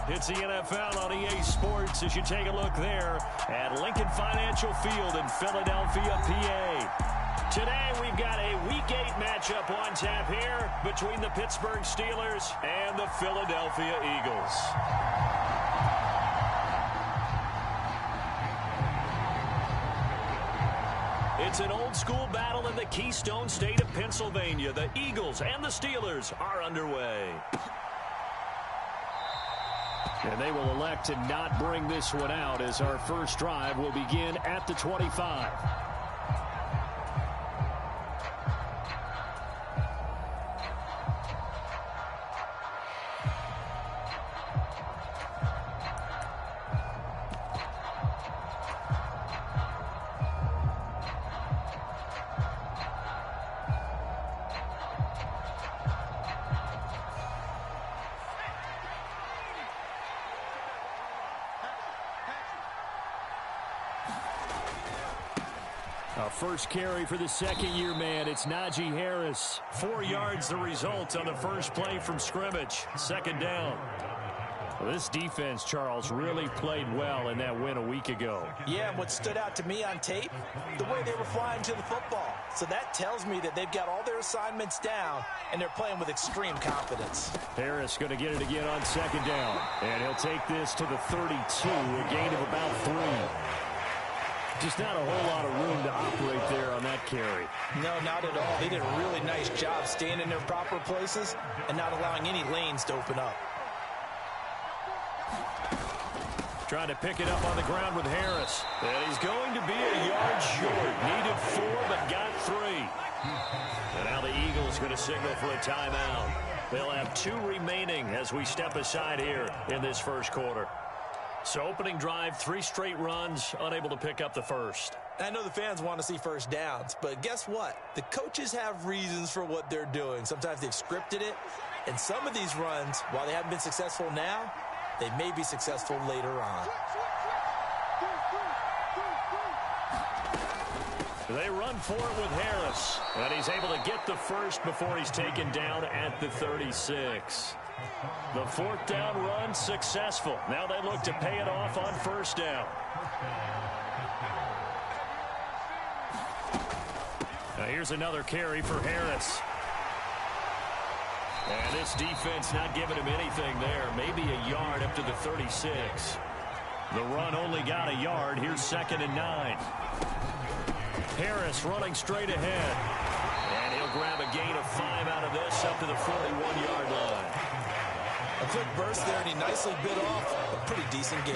It's the NFL on EA Sports as you take a look there at Lincoln Financial Field in Philadelphia, PA. Today we've got a Week 8 matchup on tap here between the Pittsburgh Steelers and the Philadelphia Eagles. It's an old-school battle in the Keystone State of Pennsylvania. The Eagles and the Steelers are underway. And they will elect to not bring this one out as our first drive will begin at the 25. First carry for the second-year man. It's Najee Harris. 4 yards the result on the first play from scrimmage. Second down. Well, this defense, Charles, really played well in that win a week ago. Yeah, and what stood out to me on tape, the way they were flying to the football. So that tells me that they've got all their assignments down, and they're playing with extreme confidence. Harris going to get it again on second down. And he'll take this to the 32, a gain of about 3. Just not a whole lot of room to operate there on that carry. No, not at all. They did a really nice job staying in their proper places and not allowing any lanes to open up. Trying to pick it up on the ground with Harris. And he's going to be a yard short. Needed 4, but got 3. And now the Eagles going to signal for a timeout. They'll have 2 remaining as we step aside here in this first quarter. So opening drive, 3 straight runs, unable to pick up the first. I know the fans want to see first downs, but guess what? The coaches have reasons for what they're doing. Sometimes they've scripted it, and some of these runs, while they haven't been successful now, they may be successful later on. They run for it with Harris, and he's able to get the first before he's taken down at the 36. The 4th down run successful. Now they look to pay it off on first down. Now here's another carry for Harris. And this defense not giving him anything there. Maybe a yard up to the 36. The run only got a yard. Here's 2nd and 9. Harris running straight ahead. And he'll grab a gain of 5 out of this up to the 41-yard line. A quick burst there, and he nicely bit off a pretty decent gain.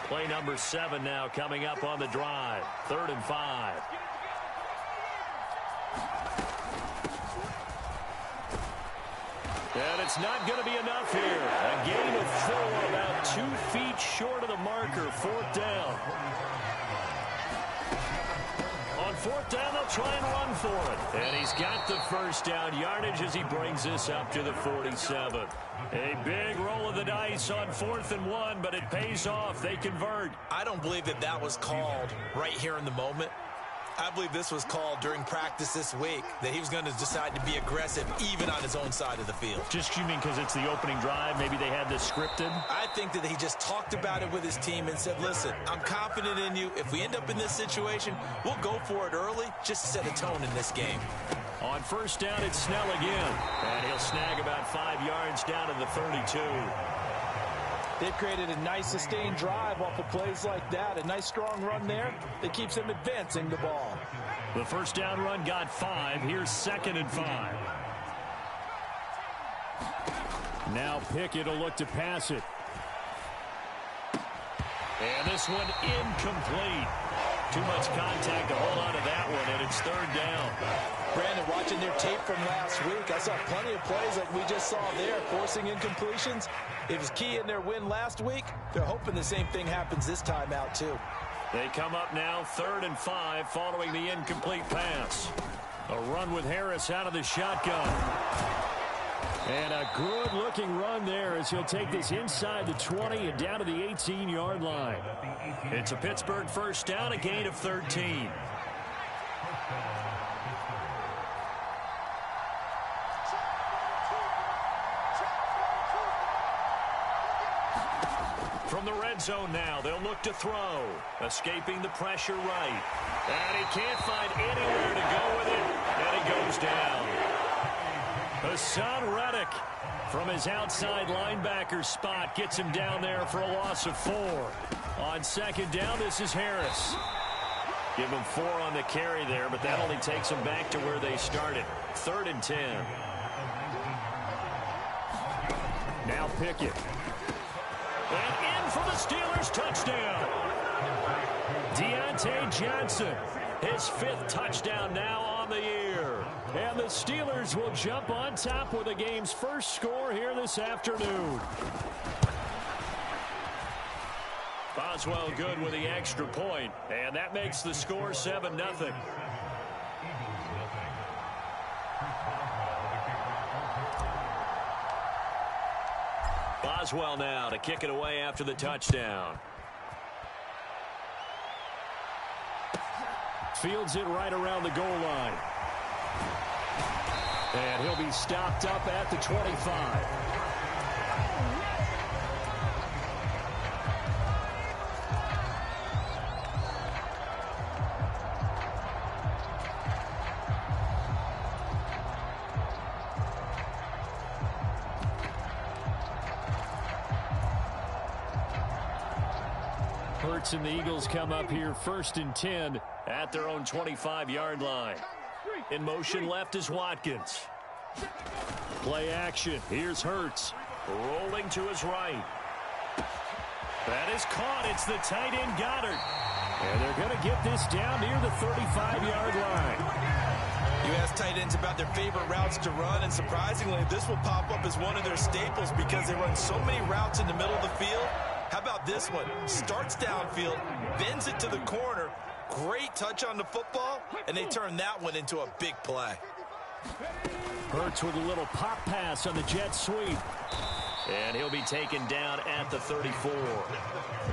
Play number 7 now coming up on the drive. 3rd and 5. And it's not going to be enough here. A gain of 4, about 2 feet short of the marker. 4th down. On 4th down, they'll try and run for it. And he's got the first down yardage as he brings this up to the 47. A big roll of the dice on 4th and 1, but it pays off. They convert. I don't believe that that was called right here in the moment. I believe this was called during practice this week, that he was going to decide to be aggressive even on his own side of the field. Just, you mean because it's the opening drive? Maybe they had this scripted? I think that he just talked about it with his team and said, listen, I'm confident in you. If we end up in this situation, we'll go for it early just to set a tone in this game. On first down, it's Snell again. And he'll snag about 5 yards down to the 32. They've created a nice sustained drive off of plays like that. A nice strong run there that keeps them advancing the ball. The first down run got 5. Here's 2nd and 5. Now Pickett will look to pass it. And this one incomplete. Too much contact to hold on to that one, and it's 3rd down. Brandon, watching their tape from last week, I saw plenty of plays like we just saw there, forcing incompletions. It was key in their win last week. They're hoping the same thing happens this time out, too. They come up now 3rd and 5 following the incomplete pass. A run with Harris out of the shotgun. And a good-looking run there as he'll take this inside the 20 and down to the 18-yard line. It's a Pittsburgh first down, a gain of 13. From the red zone now, they'll look to throw. Escaping the pressure right. And he can't find anywhere to go with it. And it goes down. Hassan Reddick from his outside linebacker spot gets him down there for a loss of 4. On second down, this is Harris. Give him 4 on the carry there, but that only takes them back to where they started. 3rd and 10. Now Pickett. And in for the Steelers, touchdown. Deontay Johnson, his 5th touchdown now on the year. And the Steelers will jump on top with the game's first score here this afternoon. Boswell good with the extra point, and that makes the score 7-0. Boswell now to kick it away after the touchdown. Fields it right around the goal line. And he'll be stopped up at the 25. Hurts and the Eagles come up here 1st and 10 at their own 25-yard line. In motion left is Watkins. Play action. Here's Hurts. Rolling to his right. That is caught. It's the tight end Goddard. And they're going to get this down near the 35-yard line. You ask tight ends about their favorite routes to run, and surprisingly, this will pop up as one of their staples because they run so many routes in the middle of the field. How about this one? Starts downfield, bends it to the corner. Great touch on the football, and they turn that one into a big play. Hurts with a little pop pass on the jet sweep. And he'll be taken down at the 34.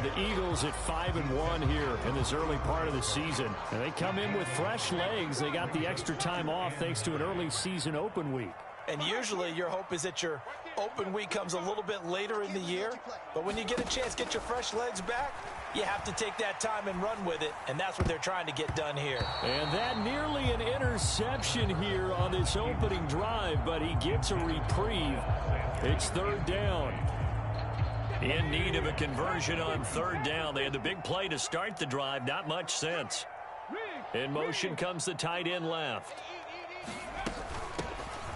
The Eagles at 5-1 here in this early part of the season. And they come in with fresh legs. They got the extra time off thanks to an early season open week. And usually your hope is that your open week comes a little bit later in the year. But when you get a chance to get your fresh legs back, you have to take that time and run with it. And that's what they're trying to get done here. And that nearly an interception here on this opening drive, but he gets a reprieve. It's 3rd down. In need of a conversion on 3rd down. They had the big play to start the drive. Not much sense. In motion comes the tight end left.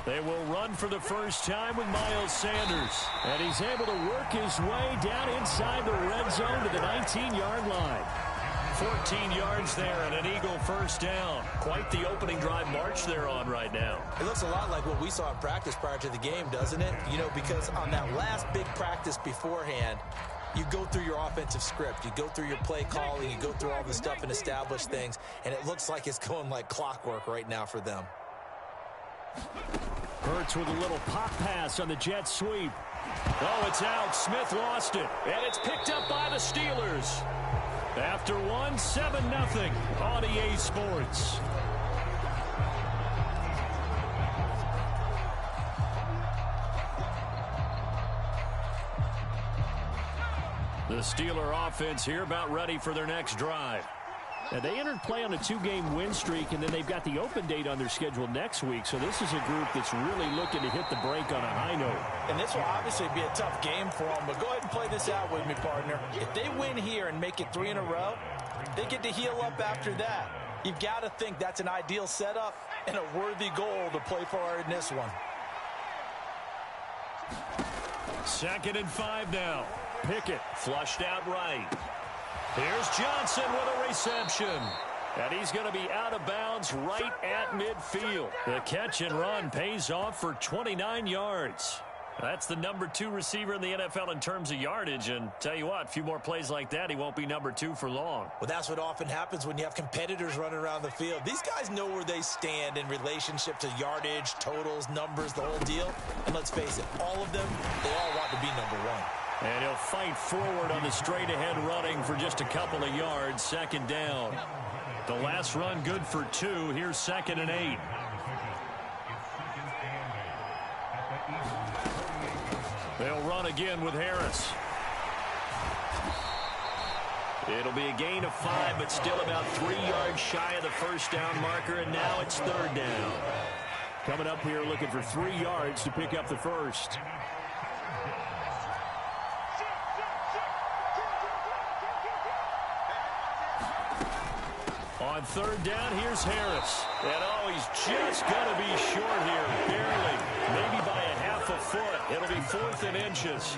They will run for the first time with Miles Sanders. And he's able to work his way down inside the red zone to the 19-yard line. 14 yards there and an Eagle first down. Quite the opening drive march they're on right now. It looks a lot like what we saw in practice prior to the game, doesn't it? You know, because on that last big practice beforehand, you go through your offensive script. You go through your play calling. You go through all the stuff and establish things. And it looks like it's going like clockwork right now for them. Hurts with a little pop pass on the jet sweep. Oh, it's out. Smith lost it. And it's picked up by the Steelers. After 7-0 on EA Sports. The Steeler offense here about ready for their next drive. Now, they entered play on a 2-game win streak, and then they've got the open date on their schedule next week. So this is a group that's really looking to hit the break on a high note. And this will obviously be a tough game for them. But go ahead and play this out with me, partner. If they win here and make it 3 in a row, they get to heal up after that. You've got to think that's an ideal setup and a worthy goal to play for in this one. 2nd and 5 now. Pickett flushed out right. Here's Johnson with a reception. And he's going to be out of bounds right at midfield. The catch and run pays off for 29 yards. That's the number 2 receiver in the NFL in terms of yardage. And tell you what, a few more plays like that, he won't be number 2 for long. Well, that's what often happens when you have competitors running around the field. These guys know where they stand in relationship to yardage, totals, numbers, the whole deal. And let's face it, all of them, they all want to be number 1. And he'll fight forward on the straight-ahead running for just a couple of yards. 2nd down. The last run good for 2. Here's 2nd and 8. They'll run again with Harris. It'll be a gain of 5, but still about 3 yards shy of the first down marker, and now it's 3rd down. Coming up here looking for 3 yards to pick up the first. On 3rd down, here's Harris. And oh, he's just going to be short here, barely. Maybe by a half a foot. It'll be 4th and inches.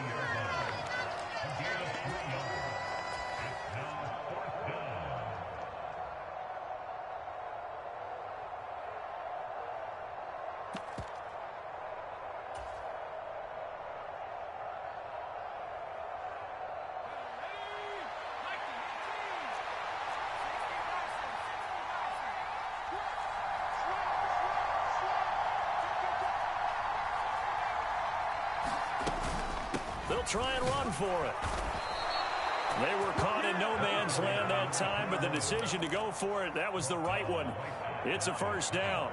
They'll try and run for it. They were caught in no man's land that time, but the decision to go for it, that was the right one. It's a 1st down.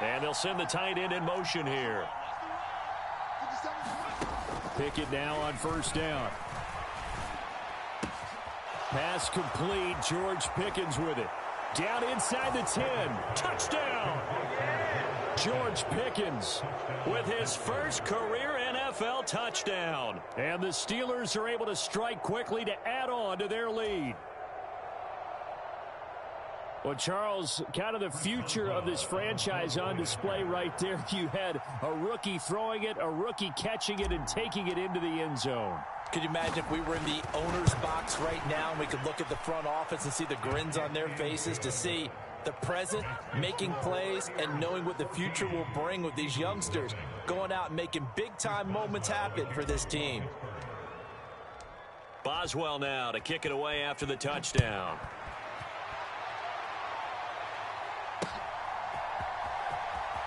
And they'll send the tight end in motion here. Pickett now on 1st down. Pass complete. George Pickens with it. Down inside the 10. Touchdown! George Pickens with his first career NFL touchdown. And the Steelers are able to strike quickly to add on to their lead. Well, Charles, kind of the future of this franchise on display right there. You had a rookie throwing it, a rookie catching it, and taking it into the end zone. Could you imagine if we were in the owner's box right now and we could look at the front office and see the grins on their faces, to see the present making plays and knowing what the future will bring with these youngsters going out and making big-time moments happen for this team. Boswell now to kick it away after the touchdown.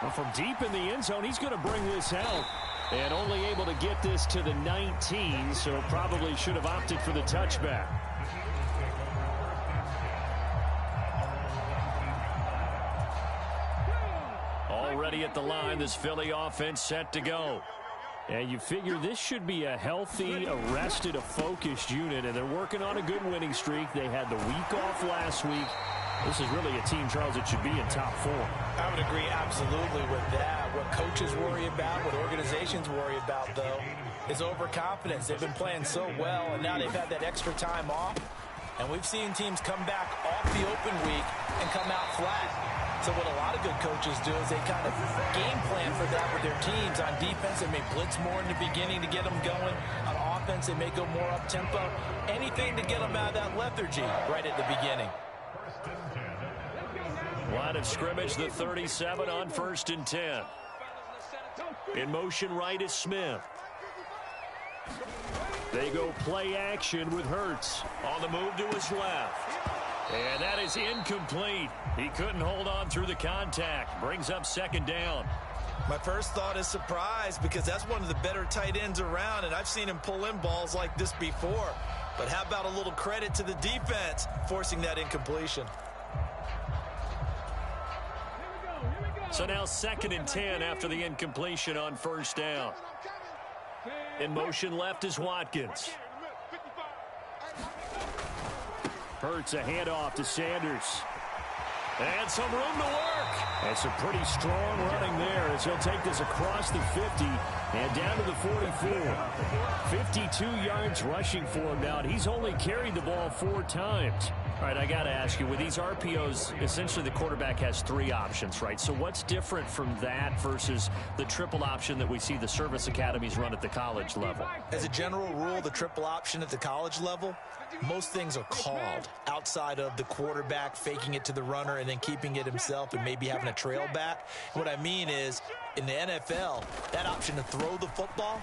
Well, from deep in the end zone, he's going to bring this out. And only able to get this to the 19, so probably should have opted for the touchback. Already at the line, this Philly offense set to go. And you figure this should be a healthy, a rested, a focused unit, and they're working on a good winning streak. They had the week off last week. This is really a team, Charles, that should be in top 4. I would agree absolutely with that. What coaches worry about, what organizations worry about, though, is overconfidence. They've been playing so well, and now they've had that extra time off. And we've seen teams come back off the open week and come out flat. So what a lot of good coaches do is they kind of game plan for that with their teams. On defense, they may blitz more in the beginning to get them going. On offense, they may go more up-tempo. Anything to get them out of that lethargy right at the beginning. Line of scrimmage, the 37 on 1st and 10. In motion right is Smith. They go play action with Hurts. On the move to his left. And that is incomplete. He couldn't hold on through the contact. Brings up 2nd down. My first thought is surprise, because that's one of the better tight ends around, and I've seen him pull in balls like this before. But how about a little credit to the defense forcing that incompletion? So now 2nd and 10 after the incompletion on 1st down. In motion left is Watkins. Hurts a handoff to Sanders. And some room to work. And some pretty strong running there as he'll take this across the 50 and down to the 44. 52 yards rushing for him now. He's only carried the ball 4 times. All right, I got to ask you, with these RPOs, essentially the quarterback has 3 options, right? So what's different from that versus the triple option that we see the service academies run at the college level? As a general rule, the triple option at the college level, most things are called outside of the quarterback faking it to the runner and then keeping it himself and maybe having a trail back. What I mean is, in the NFL, that option to throw the football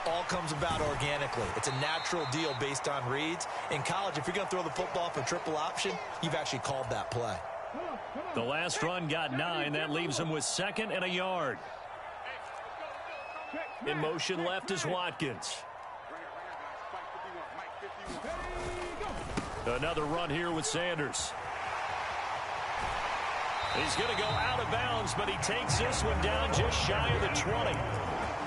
all comes about organically. It's a natural deal based on reads. In college, if you're going to throw the football for triple option, you've actually called that play. The last run got 9. That leaves him with 2nd and a yard. In motion left is Watkins. Another run here with Sanders. He's going to go out of bounds, but he takes this one down just shy of the 20.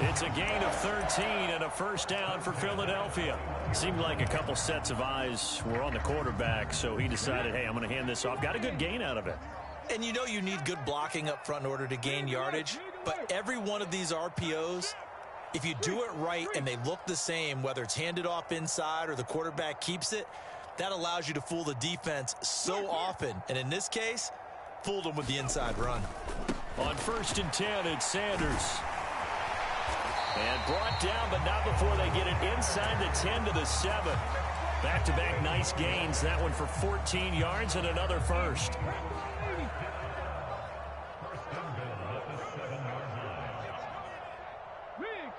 It's a gain of 13 and a first down for Philadelphia. Seemed like a couple sets of eyes were on the quarterback, so he decided, hey, I'm going to hand this off. Got a good gain out of it. And you know you need good blocking up front in order to gain yardage, but every one of these RPOs, if you do it right and they look the same, whether it's handed off inside or the quarterback keeps it, that allows you to fool the defense so often. And in this case, fooled them with the inside run. On 1st and 10, it's Sanders. And brought down, but not before they get it inside the 10 to the 7. Back-to-back nice gains. That one for 14 yards and another first.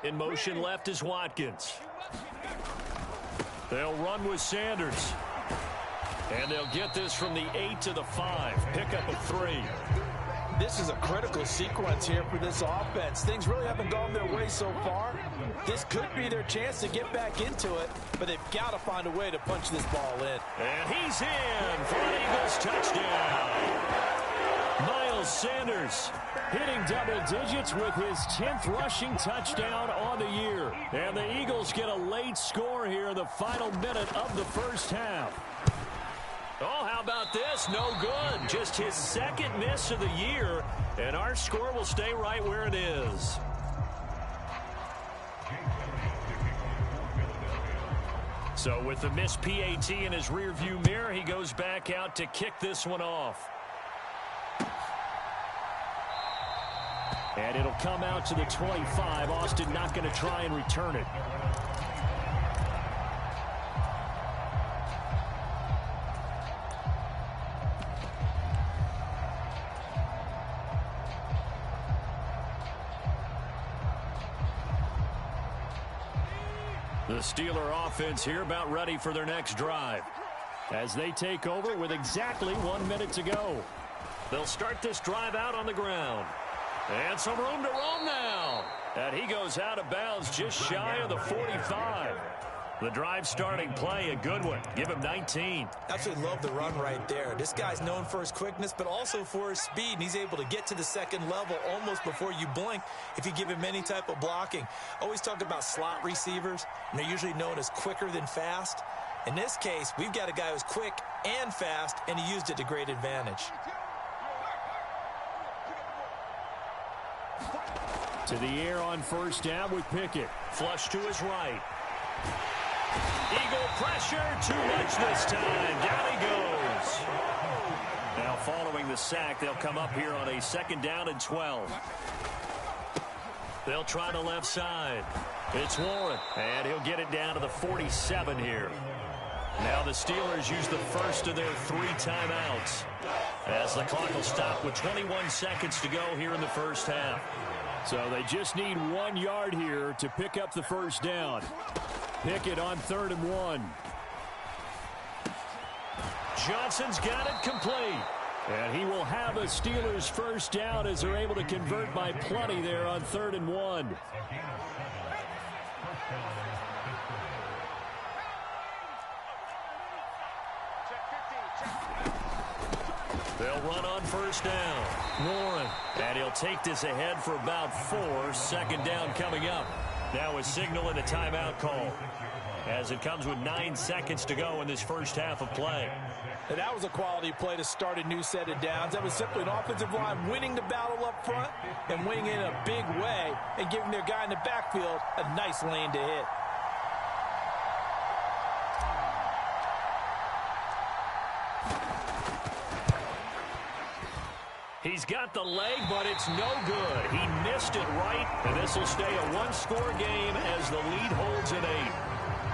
In motion left is Watkins. They'll run with Sanders. And they'll get this from the 8 to the 5. Pickup of 3. This is a critical sequence here for this offense. Things really haven't gone their way so far. This could be their chance to get back into it, but they've got to find a way to punch this ball in. And he's in for an Eagles touchdown. Miles Sanders hitting double digits with his 10th rushing touchdown on the year. And the Eagles get a late score here in the final minute of the first half. Oh, how about this? No good. Just his second miss of the year, and our score will stay right where it is. So with the missed PAT in his rearview mirror, he goes back out to kick this one off. And it'll come out to the 25. Austin not going to try and return it. The Steeler offense here about ready for their next drive as they take over with exactly 1 minute to go. They'll start this drive out on the ground. And some room to roam now. And he goes out of bounds just shy of the 45. The drive starting play, a good one. Give him 19. Absolutely love the run right there. This guy's known for his quickness, but also for his speed. And he's able to get to the second level almost before you blink if you give him any type of blocking. Always talk about slot receivers, and they're usually known as quicker than fast. In this case, we've got a guy who's quick and fast, and he used it to great advantage. To the air on first down with Pickett. Flush to his right. Eagle pressure, too much this time. Down he goes. Now following the sack, they'll come up here on a 2nd down and 12. They'll try the left side. It's Warren, and he'll get it down to the 47 here. Now the Steelers use the first of their 3 timeouts as the clock will stop with 21 seconds to go here in the first half. So they just need 1 yard here to pick up the first down. Pickett on 3rd and 1. Johnson's got it complete. And he will have a Steelers first down as they're able to convert by plenty there on 3rd and 1. They'll run on first down. Warren. And he'll take this ahead for about 4. 2nd down coming up. Now a signal and a timeout call as it comes with 9 seconds to go in this first half of play. And that was a quality play to start a new set of downs. That was simply an offensive line winning the battle up front and winning in a big way and giving their guy in the backfield a nice lane to hit. He's got the leg, but it's no good. He missed it right, and this will stay a 1-score game as the lead holds at 8.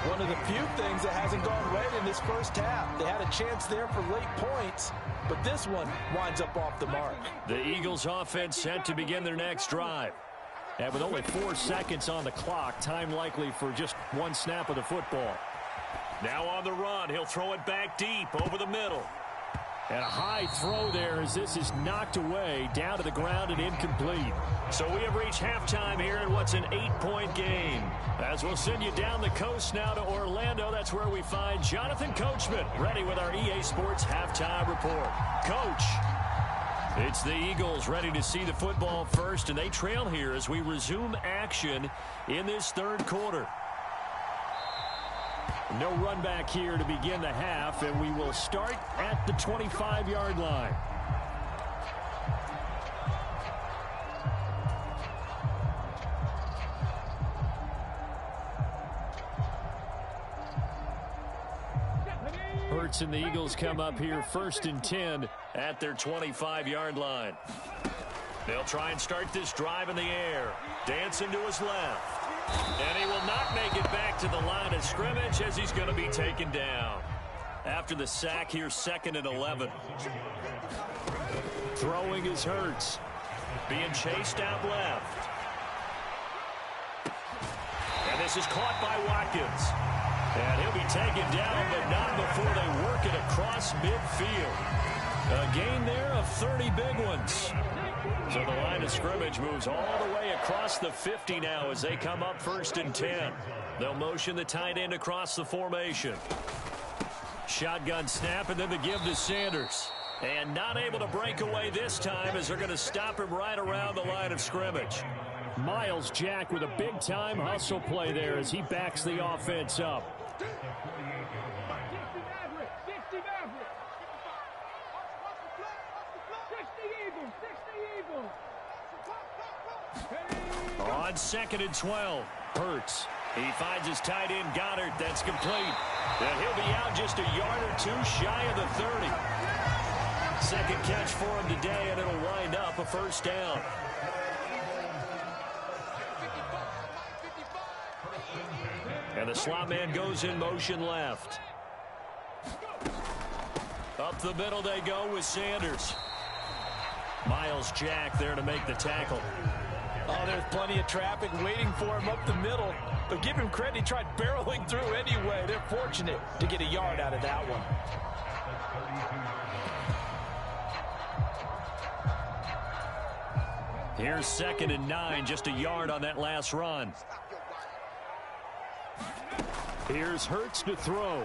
One of the few things that hasn't gone right in this first half. They had a chance there for late points, but this one winds up off the mark. The Eagles offense set to begin their next drive. And with only 4 seconds on the clock, time likely for just 1 snap of the football. Now on the run, he'll throw it back deep over the middle. And a high throw there as this is knocked away down to the ground and incomplete. So we have reached halftime here in what's an 8-point game. As we'll send you down the coast now to Orlando, that's where we find Jonathan Coachman ready with our EA Sports Halftime Report. Coach. It's the Eagles ready to see the football first, and they trail here as we resume action in this third quarter. No run back here to begin the half, and we will start at the 25-yard line. Hurts and the Eagles come up here 1st and 10 at their 25-yard line. They'll try and start this drive in the air. Dancing to his left. And he will not make it back to the line of scrimmage as he's going to be taken down. After the sack here, 2nd and 11. Throwing is Hurts. Being chased out left. And this is caught by Watkins. And he'll be taken down, but not before they work it across midfield. A gain there of 30 big ones. So the line of scrimmage moves all the way across the 50 now as they come up 1st and 10. They'll motion the tight end across the formation. Shotgun snap, and then the give to Sanders. And not able to break away this time as they're going to stop him right around the line of scrimmage. Miles Jack with a big-time hustle play there as he backs the offense up. On 2nd and 12, Hurts. He finds his tight end, Goddard. That's complete. And he'll be out just a yard or two shy of the 30. Second catch for him today, and it'll wind up a 1st down. And the slot man goes in motion left. Up the middle they go with Sanders. Miles Jack there to make the tackle. Oh, there's plenty of traffic waiting for him up the middle. But give him credit, he tried barreling through anyway. They're fortunate to get a yard out of that one. Here's 2nd and 9, just a yard on that last run. Here's Hurts to throw.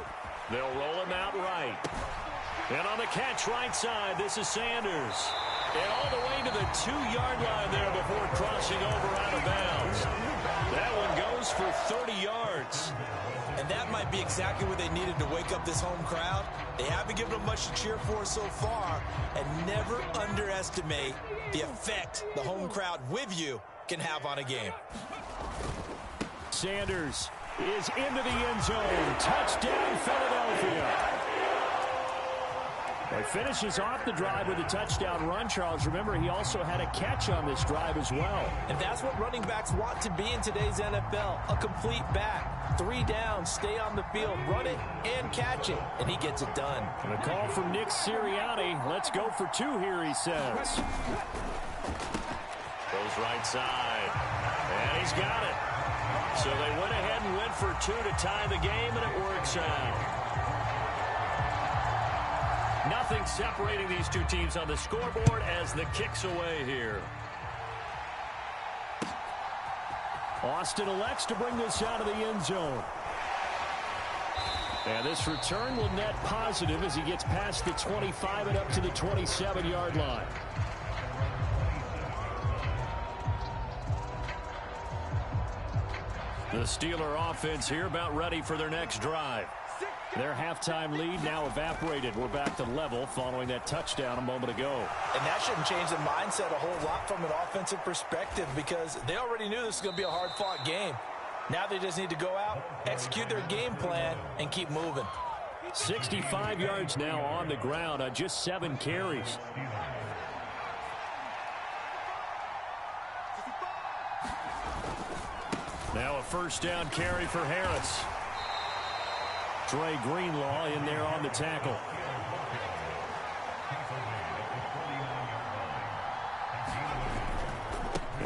They'll roll him out right. And on the catch right side, this is Sanders. And all the way to the 2-yard line there before crossing over out of bounds. That one goes for 30 yards. And that might be exactly what they needed to wake up this home crowd. They haven't given them much to cheer for so far. And never underestimate the effect the home crowd with you can have on a game. Sanders is into the end zone. Touchdown, Philadelphia. He finishes off the drive with a touchdown run, Charles. Remember, he also had a catch on this drive as well. And that's what running backs want to be in today's NFL, a complete back. 3 downs, stay on the field, run it, and catch it. And he gets it done. And a call from Nick Sirianni. Let's go for 2 here, he says. Goes right side. And he's got it. So they went ahead and went for 2 to tie the game, and it works out. Nothing separating these two teams on the scoreboard as the kick's away here. Austin elects to bring this out of the end zone. And this return will net positive as he gets past the 25 and up to the 27-yard line. The Steeler offense here about ready for their next drive. Their halftime lead now evaporated. We're back to level following that touchdown a moment ago. And that shouldn't change the mindset a whole lot from an offensive perspective because they already knew this was going to be a hard-fought game. Now they just need to go out, execute their game plan, and keep moving. 65 yards now on the ground on just 7 carries. Now a 1st down carry for Harris. Dre Greenlaw in there on the tackle.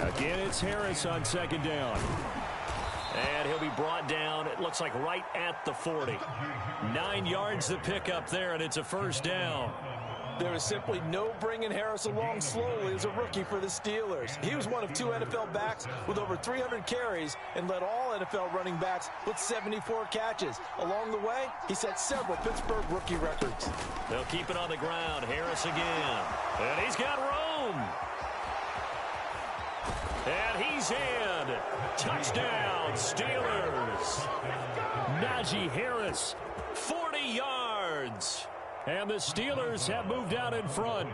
Again, it's Harris on 2nd down. And he'll be brought down, it looks like right at the 40. 9 yards to pick up there, and it's a 1st down. There was simply no bringing Harris along slowly as a rookie for the Steelers. He was one of 2 NFL backs with over 300 carries and led all NFL running backs with 74 catches. Along the way, he set several Pittsburgh rookie records. They'll keep it on the ground. Harris again. And he's got room. And he's in. Touchdown, Steelers. Najee Harris, 40 yards. And the Steelers have moved out in front.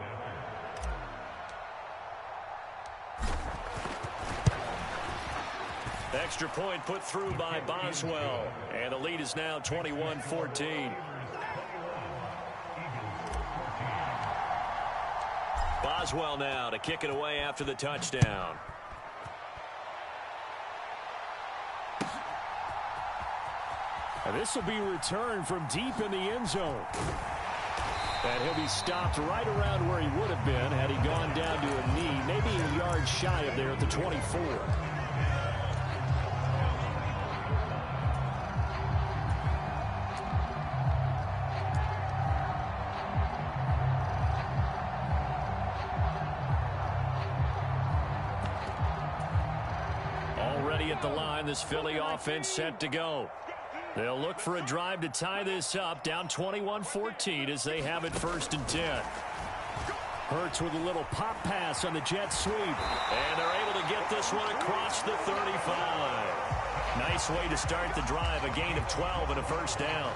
Extra point put through by Boswell. And the lead is now 21-14. Boswell now to kick it away after the touchdown. And this will be returned from deep in the end zone. And he'll be stopped right around where he would have been had he gone down to a knee, maybe a yard shy of there at the 24. Already at the line, this Philly offense set to go. They'll look for a drive to tie this up, down 21-14 as they have it 1st and 10. Hurts with a little pop pass on the jet sweep. And they're able to get this one across the 35. Nice way to start the drive, a gain of 12 and a 1st down.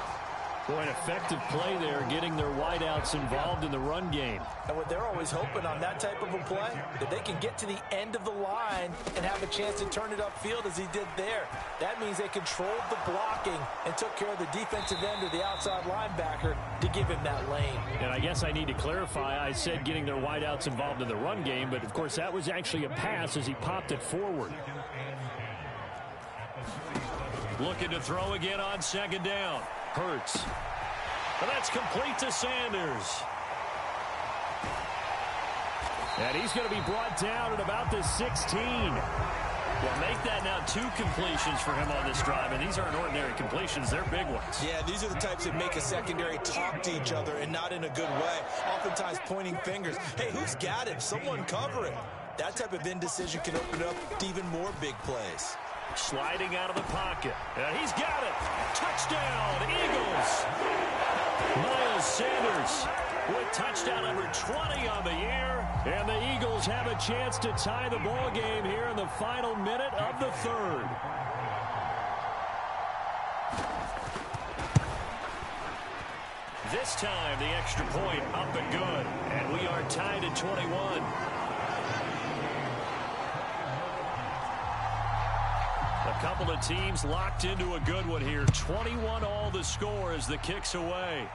Boy, an effective play there, getting their wideouts involved in the run game. And what they're always hoping on that type of a play, that they can get to the end of the line and have a chance to turn it upfield as he did there. That means they controlled the blocking and took care of the defensive end of the outside linebacker to give him that lane. And I guess I need to clarify, I said getting their wideouts involved in the run game, but of course that was actually a pass as he popped it forward. Looking to throw again on 2nd down. Hurts. And that's complete to Sanders. And he's going to be brought down at about the 16. Well, make that now 2 completions for him on this drive, and these aren't ordinary completions. They're big ones. Yeah, these are the types that make a secondary talk to each other and not in a good way. Oftentimes pointing fingers. Hey, who's got him? Someone cover him. That type of indecision can open up to even more big plays. Sliding out of the pocket. And he's got it. Touchdown, Eagles. Miles Sanders with touchdown number 20 on the year. And the Eagles have a chance to tie the ball game here in the final minute of the 3rd. This time, the extra point up and good. And we are tied at 21. A couple of teams locked into a good one here. 21 all the score as the kick's away.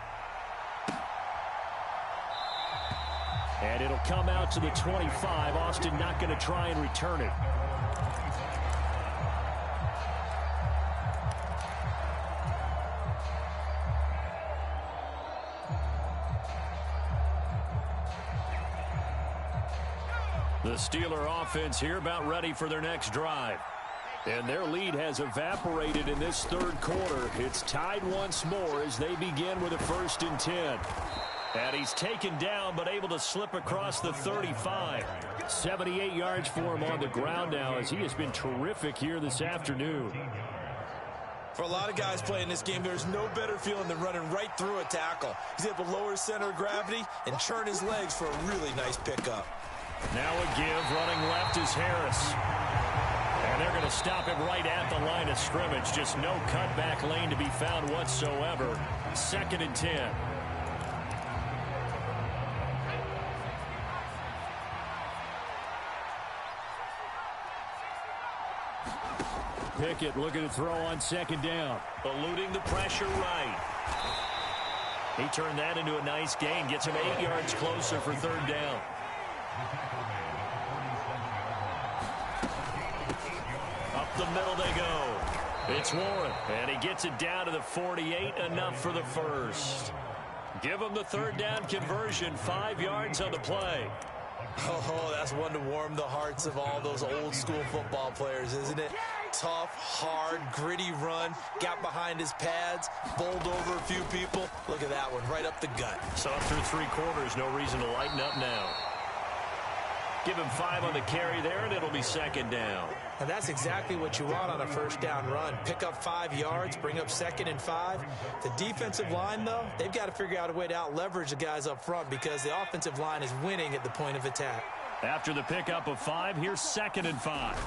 And it'll come out to the 25. Austin not going to try and return it. The Steeler offense here about ready for their next drive. And their lead has evaporated in this 3rd quarter. It's tied once more as they begin with a 1st and 10. And he's taken down but able to slip across the 35. 78 yards for him on the ground now as he has been terrific here this afternoon. For a lot of guys playing this game, there's no better feeling than running right through a tackle. He's able to lower his center of gravity and churn his legs for a really nice pickup. Now a give. Running left is Harris. And they're going to stop him right at the line of scrimmage. Just no cutback lane to be found whatsoever. 2nd and 10. Pickett looking to throw on 2nd down. Eluding the pressure right. He turned that into a nice gain. Gets him 8 yards closer for 3rd down. The middle they go. It's Warren, and he gets it down to the 48, enough for the 1st. Give him the 3rd down conversion, 5 yards on the play. Oh, that's one to warm the hearts of all those old school football players, isn't it? tough, hard, gritty run. Got behind his pads, bowled over a few people. Look at that one, right up the gut. So up through 3 quarters, no reason to lighten up now. Give him 5 on the carry there, and it'll be second down. And that's exactly what you want on a first down run. Pick up 5 yards, bring up 2nd and 5. The defensive line, though, they've got to figure out a way to out-leverage the guys up front because the offensive line is winning at the point of attack. After the pickup of 5, here's 2nd and 5.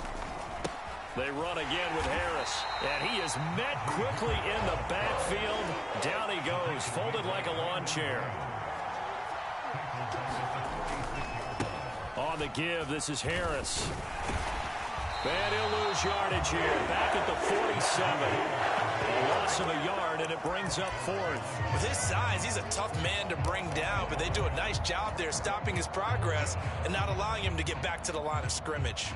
They run again with Harris, and he is met quickly in the backfield. Down he goes, folded like a lawn chair. On the give, this is Harris. And he'll lose yardage here. Back at the 47. A loss of a yard, and it brings up 4th. With his size, he's a tough man to bring down, but they do a nice job there stopping his progress and not allowing him to get back to the line of scrimmage.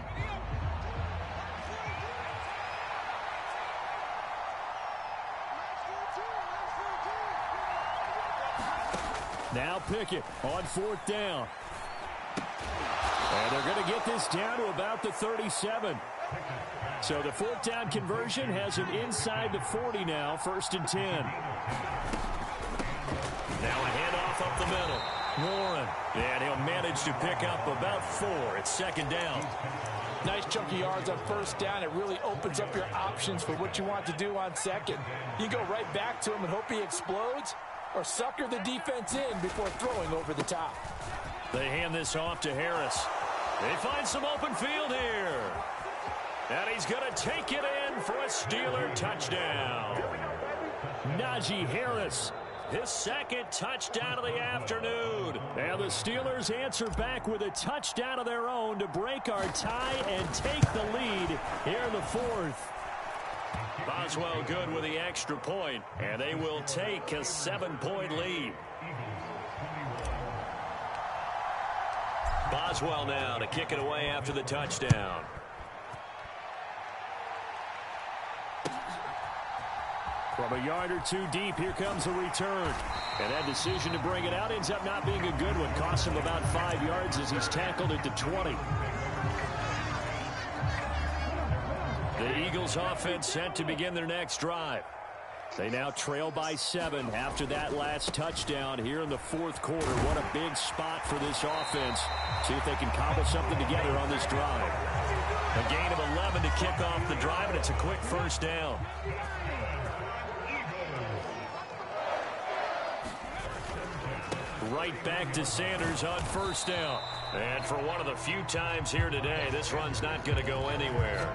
Now Pickett on 4th down. And they're going to get this down to about the 37. So the 4th down conversion has him inside the 40 now, 1st and 10. Now a handoff up the middle. Warren. And he'll manage to pick up about 4. It's 2nd down. Nice chunky yards on 1st down. It really opens up your options for what you want to do on 2nd. You go right back to him and hope he explodes, or sucker the defense in before throwing over the top. They hand this off to Harris. They find some open field here. And he's going to take it in for a Steeler touchdown. Najee Harris, his 2nd touchdown of the afternoon. And the Steelers answer back with a touchdown of their own to break our tie and take the lead here in the 4th. Boswell good with the extra point, and they will take a 7-point lead. Boswell now to kick it away after the touchdown. From a yard or 2 deep, here comes a return. And that decision to bring it out ends up not being a good one. Costs him about 5 yards as he's tackled at the 20. The Eagles offense set to begin their next drive. They now trail by 7 after that last touchdown here in the 4th quarter. What a big spot for this offense. See if they can cobble something together on this drive. A gain of 11 to kick off the drive, and it's a quick 1st down. Right back to Sanders on 1st down. And for one of the few times here today, this run's not going to go anywhere.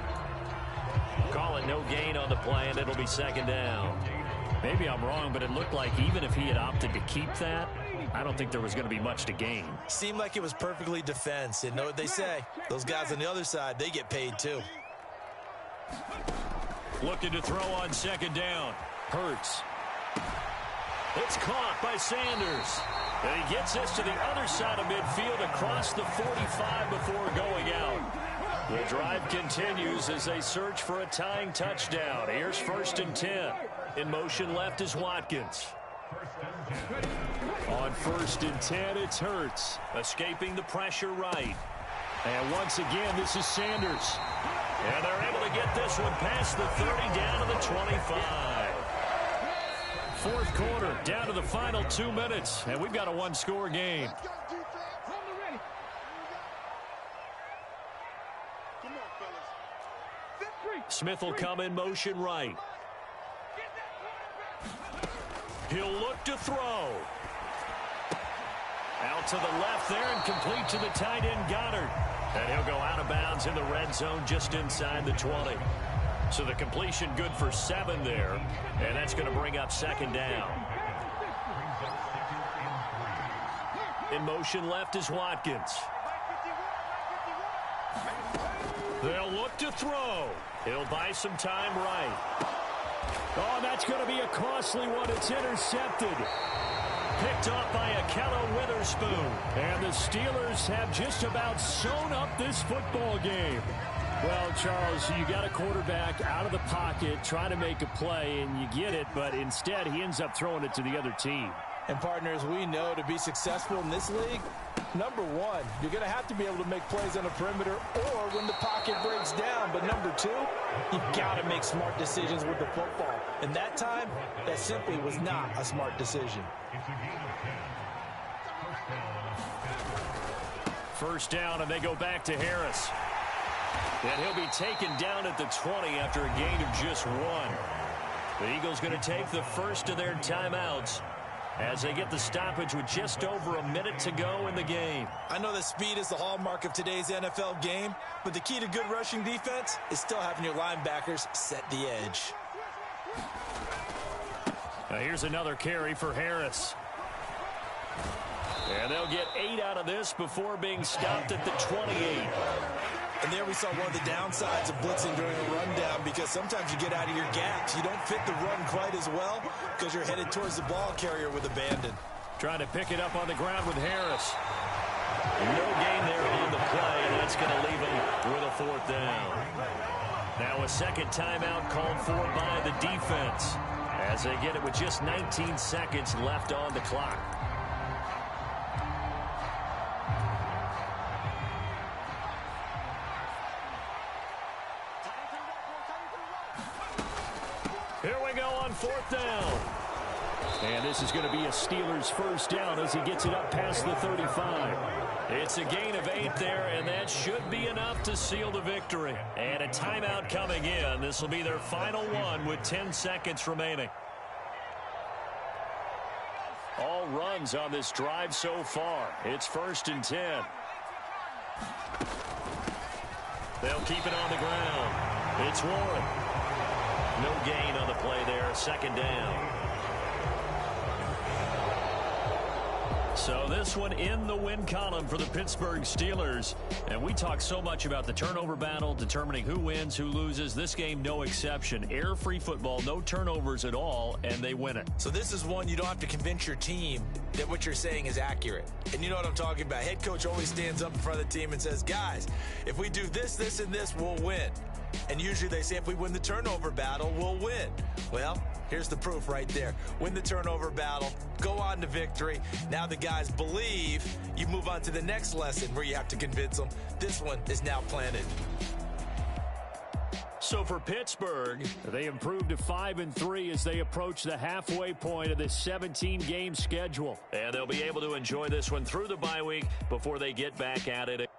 Call it no gain on the play, and it'll be 2nd down. Maybe I'm wrong, but it looked like even if he had opted to keep that, I don't think there was going to be much to gain. Seemed like it was perfectly defense. And know what they say? Those guys on the other side, they get paid too. Looking to throw on 2nd down. Hurts. It's caught by Sanders. And he gets this to the other side of midfield across the 45 before going out. The drive continues as they search for a tying touchdown. Here's 1st and 10. In motion left is Watkins. On 1st and 10, it's Hurts. Escaping the pressure right. And once again, this is Sanders. And they're able to get this one past the 30 down to the 25. 4th quarter, down to the final 2 minutes. And we've got a 1-score game. Smith will come in motion right. He'll look to throw. Out to the left there and complete to the tight end Goddard. And he'll go out of bounds in the red zone just inside the 20. So the completion good for 7 there. And that's going to bring up 2nd down. In motion left is Watkins. They'll look to throw. He'll buy some time right. Oh, that's going to be a costly one. It's intercepted. Picked off by Akello Witherspoon. And the Steelers have just about sewn up this football game. Well, Charles, you got a quarterback out of the pocket trying to make a play, and you get it, but instead he ends up throwing it to the other team. And partners, we know to be successful in this league, Number one, you're going to have to be able to make plays on the perimeter or when the pocket breaks down. But number two, you've got to make smart decisions with the football. And that time, that simply was not a smart decision. First down, and they go back to Harris. And he'll be taken down at the 20 after a gain of just one. The Eagles going to take the first of their timeouts as they get the stoppage with just over a minute to go in the game. I know that speed is the hallmark of today's NFL game, but the key to good rushing defense is still having your linebackers set the edge. Now here's another carry for Harris. And they'll get 8 out of this before being stopped at the 28. And there we saw one of the downsides of blitzing during a rundown, because sometimes you get out of your gaps. You don't fit the run quite as well because you're headed towards the ball carrier with abandon. Trying to pick it up on the ground with Harris. No gain there on the play, and that's going to leave him with a fourth down. Now a second timeout called for by the defense as they get it with just 19 seconds left on the clock. Here we go on fourth down. And this is going to be a Steelers first down as he gets it up past the 35. It's a gain of 8 there, and that should be enough to seal the victory. And a timeout coming in. This will be their final one with 10 seconds remaining. All runs on this drive so far. It's 1st and 10. They'll keep it on the ground. It's Warren. No gain on the play there, second down. So this one in the win column for the Pittsburgh Steelers. And we talk so much about the turnover battle, determining who wins, who loses. This game, no exception. Air-free football, no turnovers at all, and they win it. So this is one you don't have to convince your team that what you're saying is accurate. And you know what I'm talking about. Head coach always stands up in front of the team and says, guys, if we do this, this, and this, we'll win. And usually they say if we win the turnover battle, we'll win. Well, here's the proof right there. Win the turnover battle, go on to victory. Now the guys believe. You move on to the next lesson where you have to convince them. This one is now planted. So for Pittsburgh, they improved to 5-3 as they approach the halfway point of this 17-game schedule. And they'll be able to enjoy this one through the bye week before they get back at it.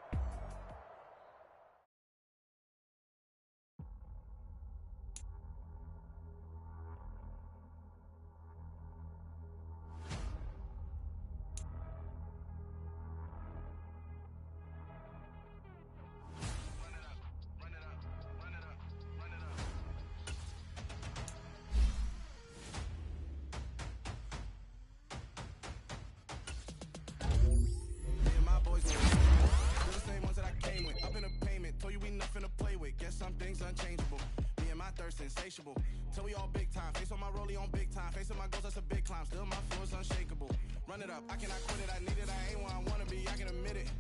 Insatiable. Till we all big time. Face on my rollie on big time. Facing my goals, that's a big climb. Still my flow is unshakable. Run it up. I cannot quit it. I need it. I ain't where I wanna be. I can admit it.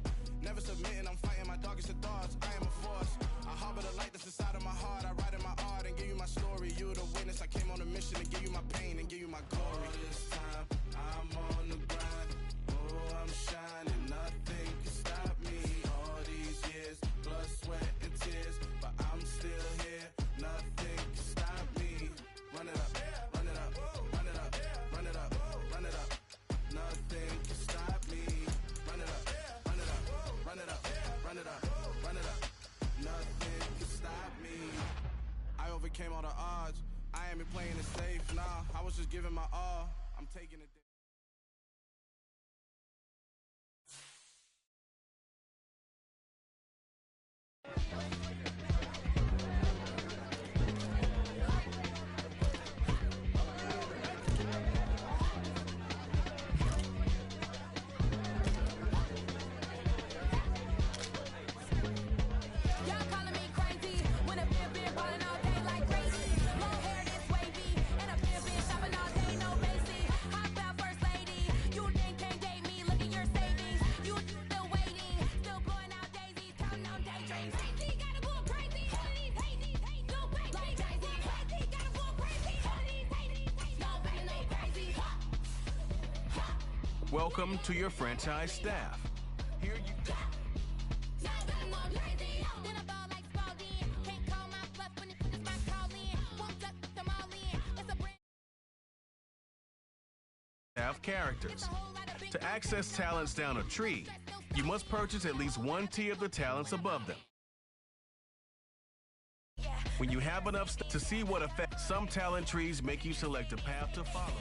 Never submitting. I'm fighting my darkest of thoughts. I am a force. I harbor the light that's inside of my heart. I write in my art and give you my story. You're the witness. I came on a mission to give you my pain and give you my glory. All this time, I'm on the grind. Oh, I'm shining. Nothing can stop me. All these years, blood, sweat, and tears. But I'm still here. Nothing can stop me. Run it up, run it up, run it up, run it up, run it up. Nothing can stop me. Run it up, run it up, run it up, run it up, run it up. Nothing can stop me. I overcame all the odds. I ain't been playing it safe, nah. I was just giving my all. I'm taking it. Welcome to your franchise staff. Here you go. Have characters. To access talents down a tree, you must purchase at least one tier of the talents above them. When you have enough to see what effect, some talent trees make you select a path to follow.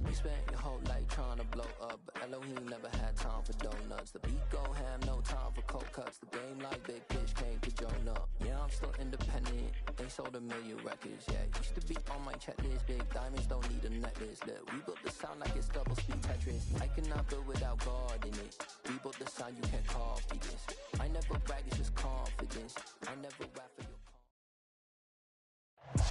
You spent your whole life trying to blow up, but Elohim never had time for donuts. The beat go ham, no time for cold cuts. The game like Big Fish came to join up. Yeah, I'm still independent. They sold 1 million records. Yeah, used to be on my checklist. Big diamonds don't need a necklace. Look, we built the sound like it's double speed Tetris. I cannot build without God in it. We built the sound, you can't copy this. I never brag, it's just confidence. I never rap for your.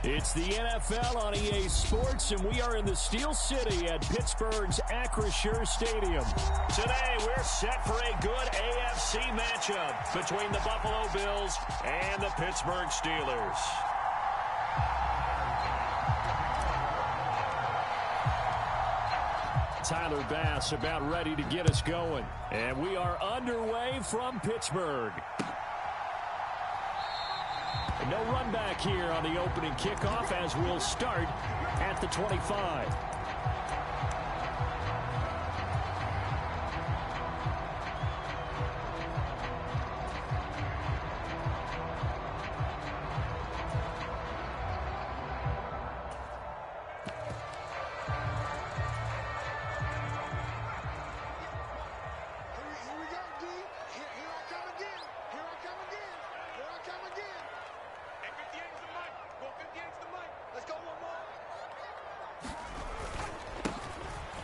It's the NFL on EA Sports, and we are in the Steel City at Pittsburgh's Acrisure Stadium. Today, we're set for a good AFC matchup between the Buffalo Bills and the Pittsburgh Steelers. Tyler Bass about ready to get us going, and we are underway from Pittsburgh. No run back here on the opening kickoff as we'll start at the 25.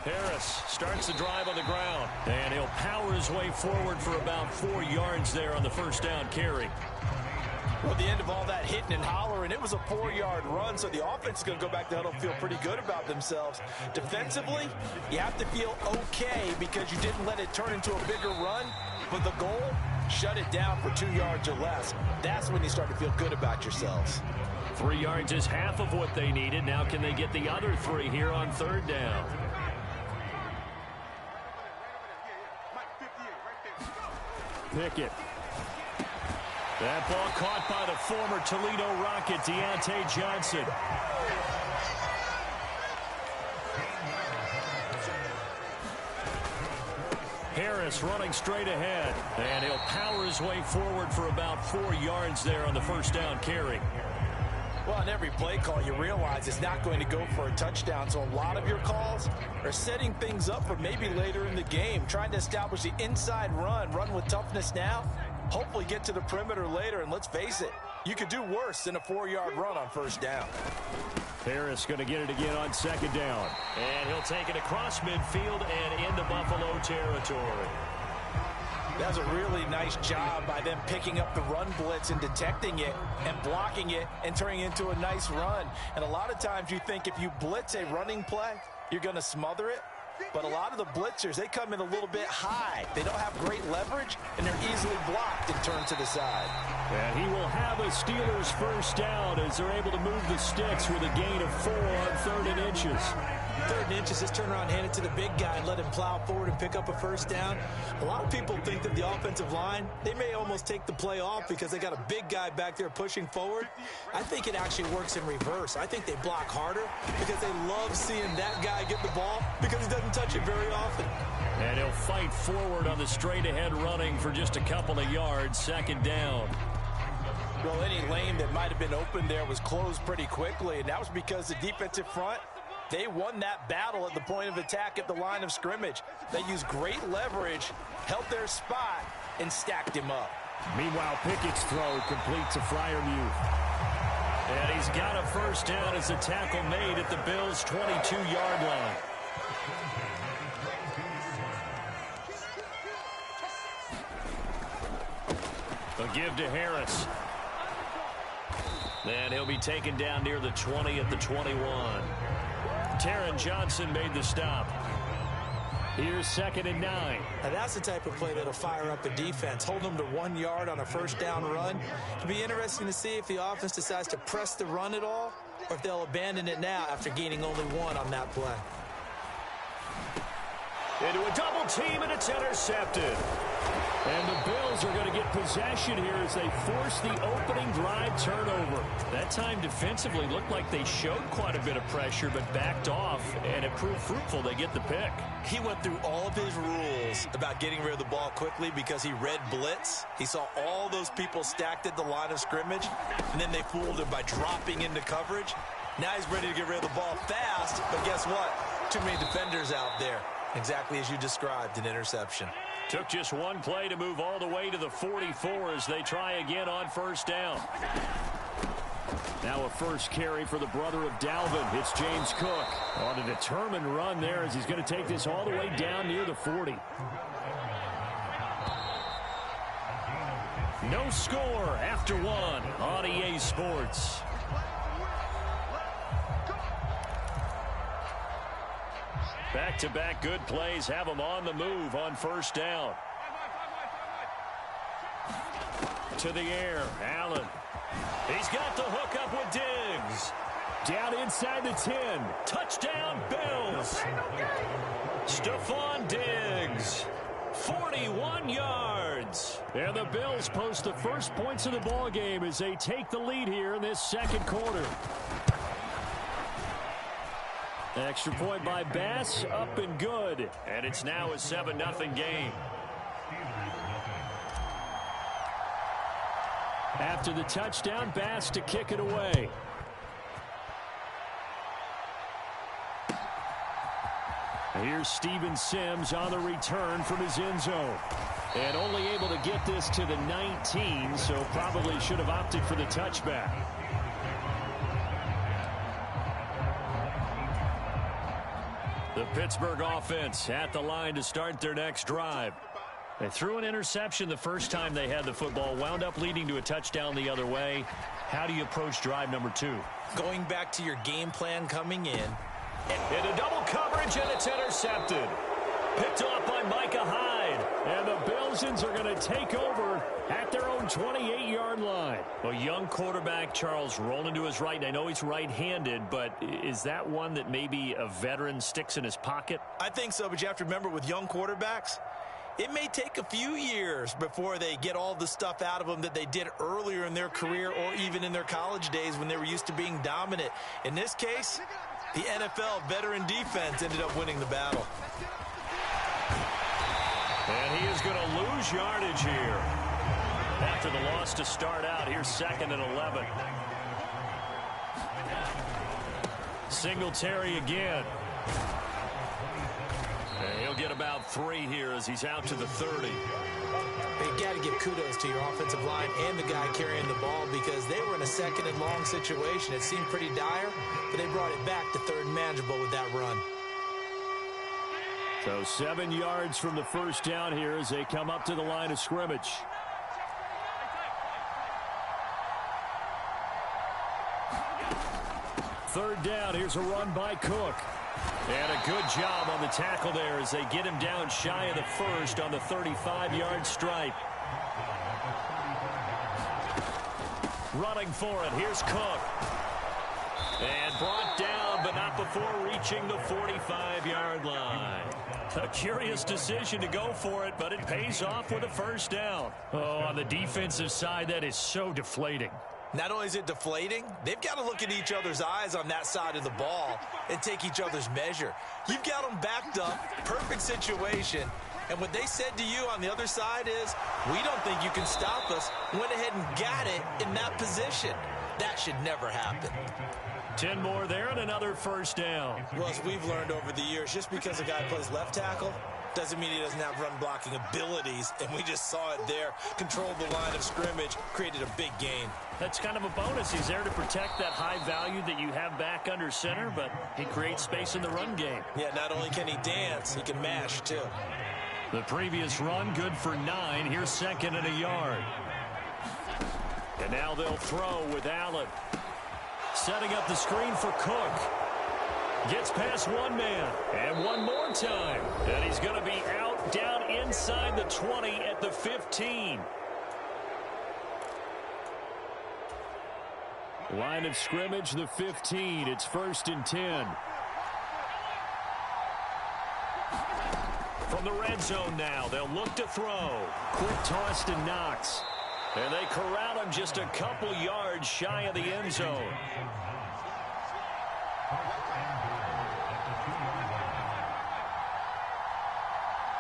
Harris starts the drive on the ground, and he'll power his way forward for about 4 yards there on the first down carry. Well, at the end of all that hitting and hollering, it was a 4-yard run, so the offense is going to go back to huddle, feel pretty good about themselves. Defensively, you have to feel okay because you didn't let it turn into a bigger run, but the goal, shut it down for 2 yards or less. That's when you start to feel good about yourselves. 3 yards is half of what they needed. Now can they get the other 3 here on third down? Pickett. That ball caught by the former Toledo Rocket, Deontay Johnson. Harris running straight ahead, and he'll power his way forward for about 4 yards there on the first down carry. Well, on every play call, you realize it's not going to go for a touchdown, so a lot of your calls are setting things up for maybe later in the game, trying to establish the inside run with toughness now, hopefully get to the perimeter later, and let's face it, you could do worse than a 4-yard run on first down. Harris going to get it again on second down, and he'll take it across midfield and into Buffalo territory. That was a really nice job by them picking up the run blitz and detecting it and blocking it and turning it into a nice run. And a lot of times you think if you blitz a running play, you're going to smother it. But a lot of the blitzers, they come in a little bit high. They don't have great leverage, and they're easily blocked and turned to the side. And he will have a Steelers first down as they're able to move the sticks with a gain of 4 on 3rd and inches. 3rd and inches, just turn around and hand it to the big guy and let him plow forward and pick up a first down. A lot of people think that the offensive line, they may almost take the play off because they got a big guy back there pushing forward. I think it actually works in reverse. I think they block harder because they love seeing that guy get the ball because he doesn't touch it very often. And he'll fight forward on the straight-ahead running for just a couple of yards, 2nd down. Well, any lane that might have been open there was closed pretty quickly, and that was because the defensive front, they won that battle at the point of attack at the line of scrimmage. They used great leverage, held their spot, and stacked him up. Meanwhile, Pickett's throw complete to Freiermuth. And he's got a first down as the tackle made at the Bills' 22-yard line. A give to Harris. And he'll be taken down near the 20 at the 21. Taron Johnson made the stop. Here's 2nd and 9. Now that's the type of play that'll fire up a defense. Hold them to 1 yard on a first down run. It'll be interesting to see if the offense decides to press the run at all or if they'll abandon it now after gaining only 1 on that play. Into a double team, and it's intercepted. And the Bills are going to get possession here as they force the opening drive turnover. That time defensively looked like they showed quite a bit of pressure but backed off, and it proved fruitful. They get the pick. He went through all of his rules about getting rid of the ball quickly because he read blitz. He saw all those people stacked at the line of scrimmage, and then they fooled him by dropping into coverage. Now he's ready to get rid of the ball fast, but guess what? Too many defenders out there. Exactly as you described, an interception. Took just one play to move all the way to the 44 as they try again on first down. Now a first carry for the brother of Dalvin. It's James Cook on a determined run there as he's going to take this all the way down near the 40. No score after 1 on EA Sports. Back-to-back good plays have them on the move on first down. To the air, Allen. He's got the hook up with Diggs. Down inside the 10. Touchdown, Bills. Stephon Diggs. 41 yards. And the Bills post the first points of the ball game as they take the lead here in this 2nd quarter. Extra point by Bass, up and good. And it's now a 7-0 game. After the touchdown, Bass to kick it away. Here's Steven Sims on the return from his end zone. And only able to get this to the 19, so probably should have opted for the touchback. The Pittsburgh offense at the line to start their next drive. They threw an interception the first time they had the football, wound up leading to a touchdown the other way. How do you approach drive number 2? Going back to your game plan coming in. Into double coverage, and it's intercepted. Picked off by Micah Hyde. And the Bilsons are going to take over at their own 28-yard line. A young quarterback, Charles, rolling to his right. And I know he's right-handed, but is that one that maybe a veteran sticks in his pocket? I think so, but you have to remember with young quarterbacks, it may take a few years before they get all the stuff out of them that they did earlier in their career or even in their college days when they were used to being dominant. In this case, the NFL veteran defense ended up winning the battle. And he is going to lose yardage here. After the loss to start out, here's 2nd and 11. Singletary again. And he'll get about 3 here as he's out to the 30. You got to give kudos to your offensive line and the guy carrying the ball because they were in a 2nd and long situation. It seemed pretty dire, but they brought it back to 3rd and manageable with that run. So 7 yards from the first down here as they come up to the line of scrimmage. Third down, here's a run by Cook. And a good job on the tackle there as they get him down shy of the first on the 35-yard stripe. Running for it, here's Cook. And brought down, but not before reaching the 45-yard line. A curious decision to go for it, but it pays off with a first down. Oh, on the defensive side, that is so deflating. Not only is it deflating, they've got to look in each other's eyes on that side of the ball and take each other's measure. You've got them backed up, perfect situation, and what they said to you on the other side is, we don't think you can stop us. Went ahead and got it in that position. That should never happen. 10 more there and another first down. Well, as we've learned over the years, just because a guy plays left tackle doesn't mean he doesn't have run-blocking abilities, and we just saw it there. Controlled the line of scrimmage, created a big gain. That's kind of a bonus. He's there to protect that high value that you have back under center, but he creates space in the run game. Yeah, not only can he dance, he can mash, too. The previous run, good for 9. Here's second and a yard. And now they'll throw with Allen. Setting up the screen for Cook. Gets past one man. And one more time. And he's going to be out down inside the 20 at the 15. Line of scrimmage, the 15. It's 1st and 10. From the red zone now, they'll look to throw. Quick toss to Knox. And they corral him just a couple yards shy of the end zone.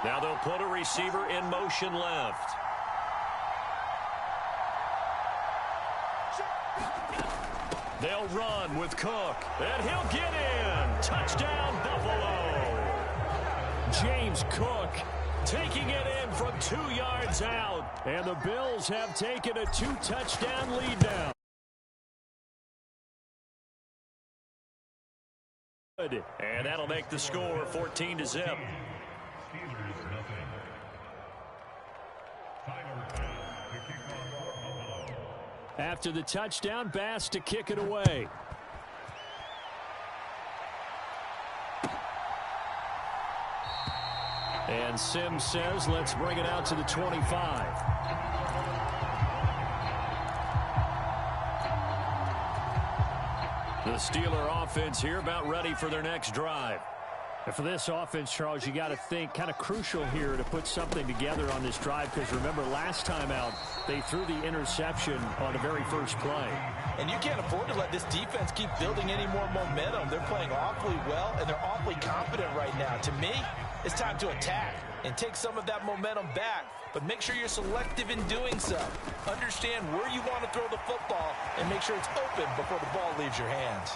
Now they'll put a receiver in motion left. They'll run with Cook. And he'll get in. Touchdown, Buffalo. James Cook taking it in from 2 yards out. And the Bills have taken a 2-touchdown lead now. And that'll make the score 14-0. After the touchdown, Bass to kick it away. And Sims says, let's bring it out to the 25. The Steeler offense here about ready for their next drive. And for this offense, Charles, you got to think kind of crucial here to put something together on this drive, because remember last time out they threw the interception on the very first play. And you can't afford to let this defense keep building any more momentum. They're playing awfully well, and they're awfully confident right now. To me, it's time to attack and take some of that momentum back, but make sure you're selective in doing so. Understand where you want to throw the football and make sure it's open before the ball leaves your hands.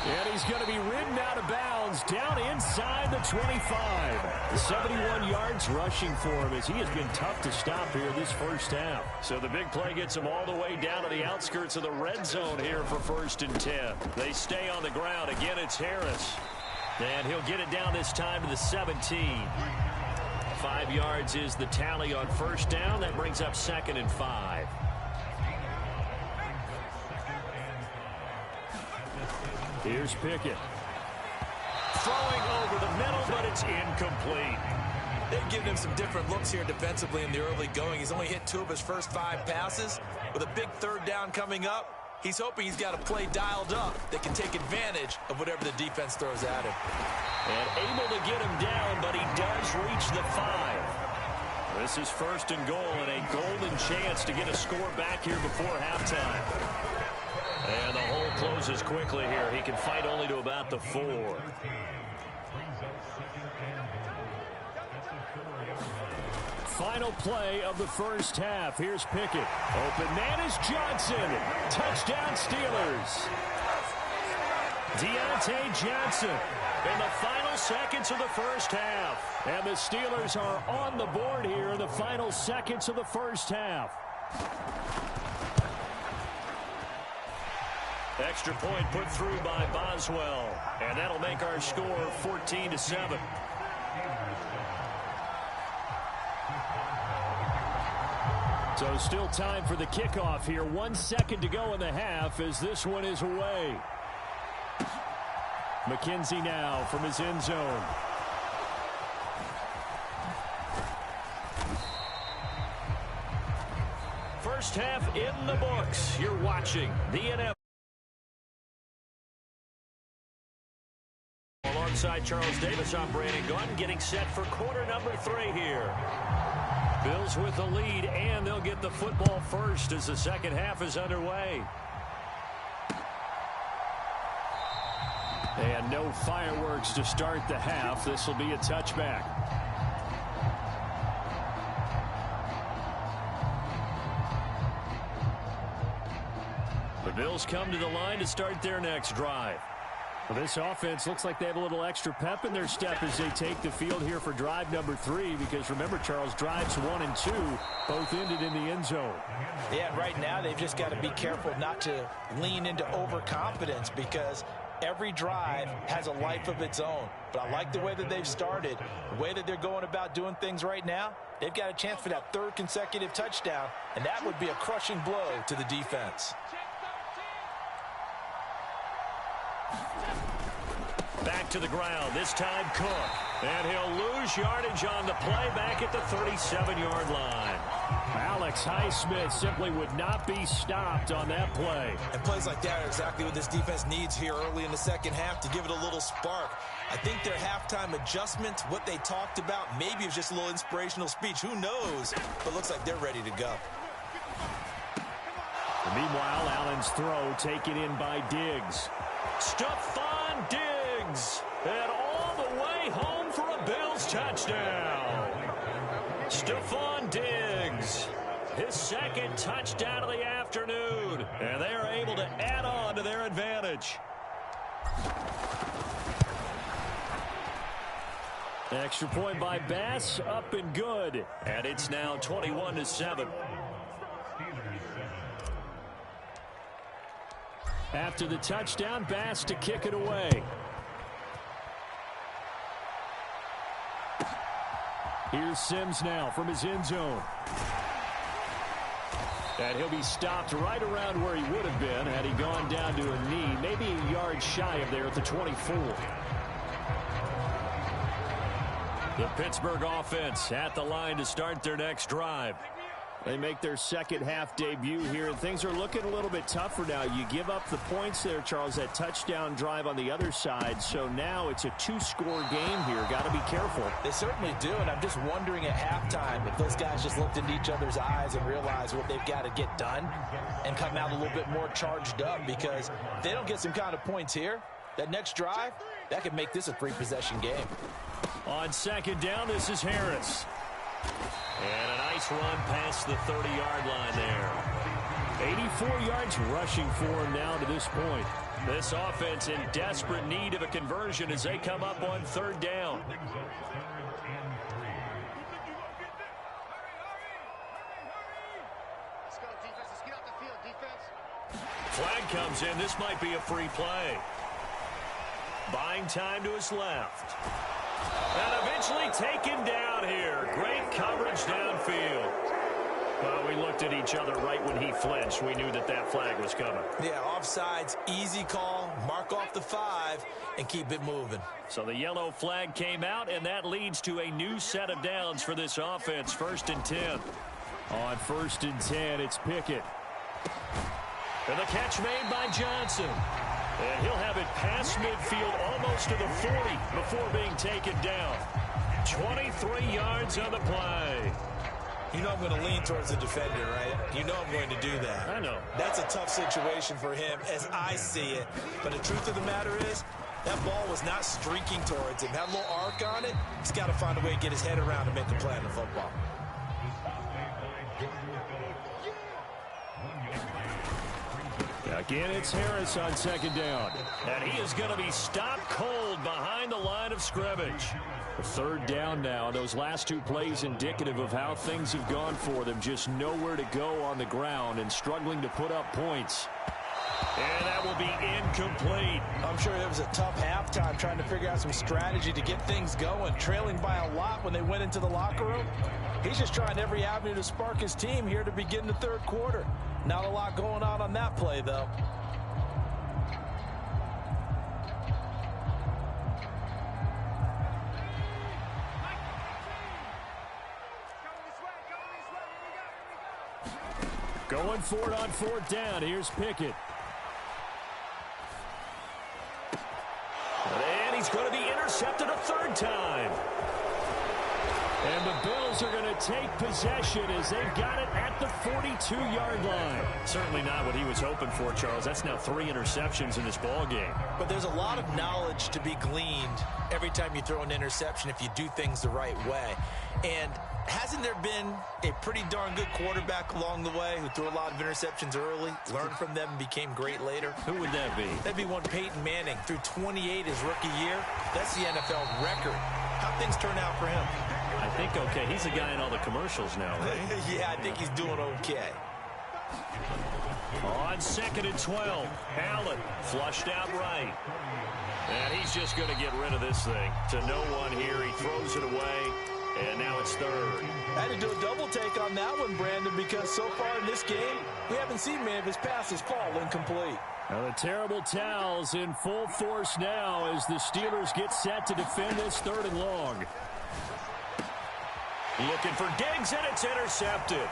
And he's going to be ridden out of bounds down inside the 25. 71 yards rushing for him as he has been tough to stop here this first half. So the big play gets him all the way down to the outskirts of the red zone here for 1st and 10. They stay on the ground. Again, it's Harris. And he'll get it down this time to the 17. 5 yards is the tally on first down. That brings up 2nd and 5. Here's Pickett. Throwing over the middle, but it's incomplete. They've given him some different looks here defensively in the early going. He's only hit 2 of his first 5 passes. With a big 3rd down coming up, he's hoping he's got a play dialed up that can take advantage of whatever the defense throws at him. And able to get him down, but he does reach the 5. This is 1st and goal and a golden chance to get a score back here before halftime. And the hole closes quickly here. He can fight only to about the 4. Final play of the first half. Here's Pickett. Open man is Johnson. Touchdown Steelers. Deontay Johnson in the final seconds of the first half. And the Steelers are on the board here in the final seconds of the first half. Extra point put through by Boswell. And that'll make our score 14-7. So still time for the kickoff here. 1 second to go in the half as this one is away. McKenzie now from his end zone. First half in the books. You're watching the NFL. Alongside Charles Davis, I'm Brandon Gunn, getting set for quarter number 3 here. Bills with the lead, and they'll get the football first as the second half is underway. And no fireworks to start the half. This will be a touchback. The Bills come to the line to start their next drive. Well, this offense looks like they have a little extra pep in their step as they take the field here for drive number 3, because remember, Charles, drives 1 and 2 both ended in the end zone. Yeah, right now they've just got to be careful not to lean into overconfidence, because every drive has a life of its own. But I like the way that they've started, the way that they're going about doing things right now. They've got a chance for that 3rd consecutive touchdown, and that would be a crushing blow to the defense. Back to the ground, this time Cook. And he'll lose yardage on the play back at the 37-yard line. Alex Highsmith simply would not be stopped on that play. And plays like that are exactly what this defense needs here early in the second half to give it a little spark. I think their halftime adjustments, what they talked about, maybe it was just a little inspirational speech. Who knows? But looks like they're ready to go. Meanwhile, Allen's throw taken in by Diggs. Stephon Diggs, and all the way home for a Bills touchdown. Stephon Diggs, his 2nd touchdown of the afternoon, and they are able to add on to their advantage. Extra point by Bass, up and good. And it's now 21-7. After the touchdown, Bass to kick it away. Here's Sims now from his end zone. And he'll be stopped right around where he would have been had he gone down to a knee, maybe a yard shy of there at the 24. The Pittsburgh offense at the line to start their next drive. They make their second half debut here, and things are looking a little bit tougher now. You give up the points there, Charles, that touchdown drive on the other side. So now it's a 2-score game here. Got to be careful. They certainly do, and I'm just wondering at halftime if those guys just looked into each other's eyes and realized what they've got to get done and come out a little bit more charged up, because if they don't get some kind of points here, that next drive, that could make this a 3-possession game. On second down, this is Harris. And a nice run past the 30-yard line there. 84 yards rushing for him now to this point. This offense in desperate need of a conversion as they come up on 3rd down. Flag comes in. This might be a free play. Buying time to his left. And eventually taken down here. Great coverage downfield. Well, we looked at each other right when he flinched. We knew that that flag was coming. Yeah, offsides, easy call. Mark off the 5 and keep it moving. So the yellow flag came out, and that leads to a new set of downs for this offense. 1st and 10. On 1st and 10, it's Pickett. And the catch made by Johnson. And he'll have it past midfield almost to the 40 before being taken down. 23 yards on the play. You know I'm going to lean towards the defender, right? You know I'm going to do that. I know. That's a tough situation for him as I see it. But the truth of the matter is, that ball was not streaking towards him. Had a little arc on it. He's got to find a way to get his head around and make a play on the football. Again, it's Harris on 2nd down. And he is going to be stopped cold behind the line of scrimmage. 3rd down now. Those last 2 plays indicative of how things have gone for them. Just nowhere to go on the ground and struggling to put up points. And that will be incomplete. I'm sure it was a tough halftime trying to figure out some strategy to get things going. Trailing by a lot when they went into the locker room. He's just trying every avenue to spark his team here to begin the 3rd quarter. Not a lot going on that play, though. Going for it on fourth down. Here's Pickett. And he's going to be intercepted a third time. And the Bills are going to take possession as they've got it at the 42-yard line. Certainly not what he was hoping for, Charles. That's now 3 interceptions in this ball game. But there's a lot of knowledge to be gleaned every time you throw an interception if you do things the right way. And hasn't there been a pretty darn good quarterback along the way who threw a lot of interceptions early, learned from them, and became great later? Who would that be? That'd be one Peyton Manning. Threw 28 his rookie year. That's the NFL record. How'd things turn out for him? I think okay. He's the guy in all the commercials now, right? Yeah, I think he's doing okay. On 2nd and 12, Allen flushed out right. And he's just going to get rid of this thing. To no one here. He throws it away. And now it's third. I had to do a double take on that one, Brandon, because so far in this game, we haven't seen many of his passes fall incomplete. Now the terrible towels in full force now as the Steelers get set to defend this 3rd and long. Looking for Diggs, and it's intercepted.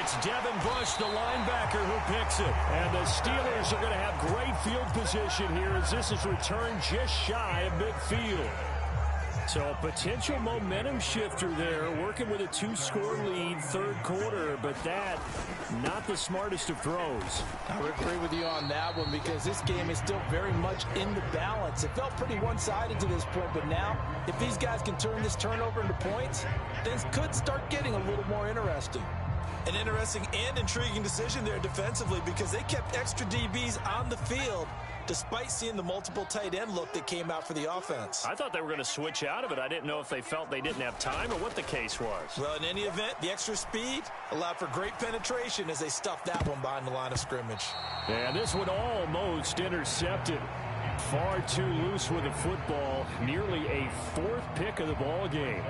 It's Devin Bush, the linebacker, who picks it. And the Steelers are going to have great field position here as this is returned just shy of midfield. So a potential momentum shifter there, working with a 2-score lead, 3rd quarter, but that, not the smartest of throws. I would agree with you on that one because this game is still very much in the balance. It felt pretty one-sided to this point, but now, if these guys can turn this turnover into points, things could start getting a little more interesting. An interesting and intriguing decision there defensively because they kept extra DBs on the field despite seeing the multiple tight end look that came out for the offense. I thought they were going to switch out of it. I didn't know if they felt they didn't have time or what the case was. Well, in any event, the extra speed allowed for great penetration as they stuffed that one behind the line of scrimmage. And this one almost intercepted. Far too loose with the football. Nearly a 4th pick of the ball game.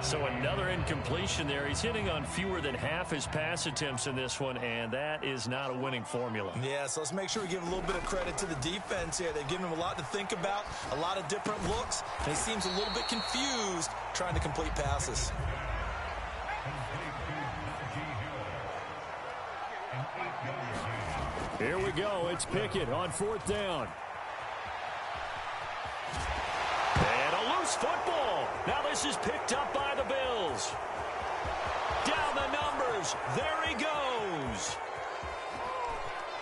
So another incompletion there. He's hitting on fewer than half his pass attempts in this one, and that is not a winning formula. Yeah, so let's make sure we give a little bit of credit to the defense here. They've given him a lot to think about, a lot of different looks, and he seems a little bit confused trying to complete passes. Here we go. It's Pickett on 4th down. And a loose football. Now this is picked up by the Bills. Down the numbers. There he goes.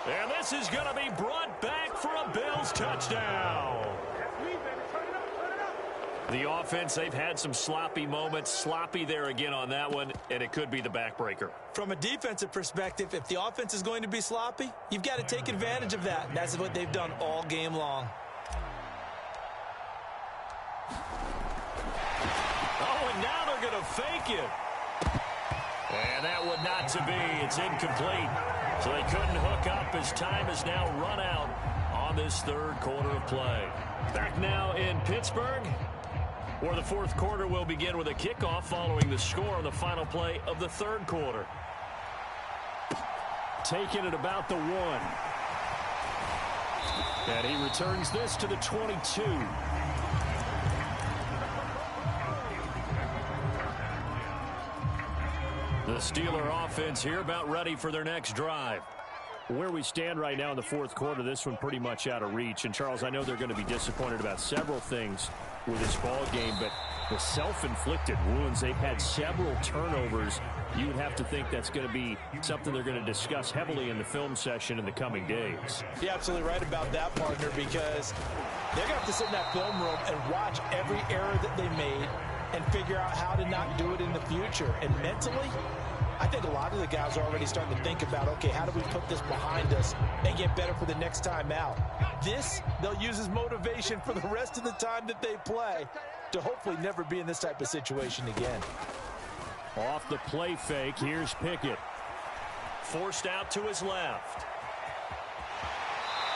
And this is going to be brought back for a Bills touchdown. The offense, they've had some sloppy moments. Sloppy there again on that one, and it could be the backbreaker. From a defensive perspective, if the offense is going to be sloppy, you've got to take advantage of that. And that's what they've done all game long. Oh, and now they're going to fake it. And that would not to be. It's incomplete. So they couldn't hook up as time is now run out on this 3rd quarter of play. Back now in Pittsburgh, where the 4th quarter will begin with a kickoff following the score on the final play of the 3rd quarter. Taking it about the 1. And he returns this to the 22. The Steeler offense here about ready for their next drive. Where we stand right now in the 4th quarter, this one pretty much out of reach. And, Charles, I know they're going to be disappointed about several things with this ball game, but the self-inflicted wounds, they've had several turnovers. You would have to think that's going to be something they're going to discuss heavily in the film session in the coming days. You're absolutely right about that, partner, because they're going to have to sit in that film room and watch every error that they made and figure out how to not do it in the future. And mentally, I think a lot of the guys are already starting to think about, okay, how do we put this behind us and get better for the next time out? This, they'll use as motivation for the rest of the time that they play to hopefully never be in this type of situation again. Off the play fake, here's Pickett. Forced out to his left.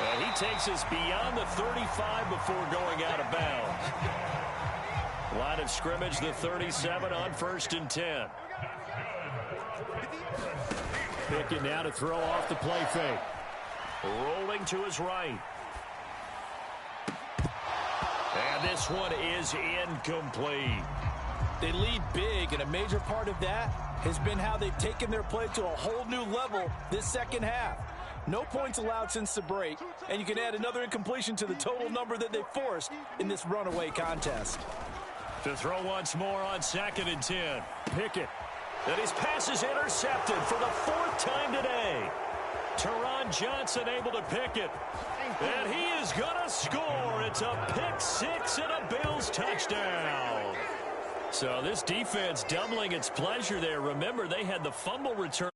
And he takes us beyond the 35 before going out of bounds. Line of scrimmage, the 37 on 1st and 10. Pickett now to throw off the play fake. Rolling to his right. And this one is incomplete. They lead big, and a major part of that has been how they've taken their play to a whole new level this second half. No points allowed since the break, and you can add another incompletion to the total number that they forced in this runaway contest. To throw once more on 2nd and 10. Pickett. And his pass is intercepted for the 4th time today. Teron Johnson able to pick it. And he is going to score. It's a pick 6 and a Bills touchdown. So this defense doubling its pleasure there. Remember, they had the fumble return.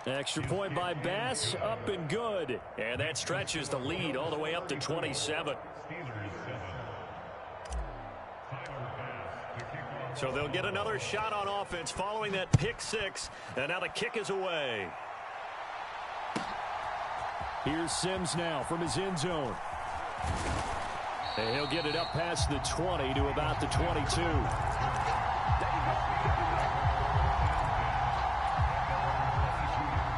Extra point by Bass, up and good. And that stretches the lead all the way up to 27. So they'll get another shot on offense following that pick 6. And now the kick is away. Here's Sims now from his end zone. And he'll get it up past the 20 to about the 22.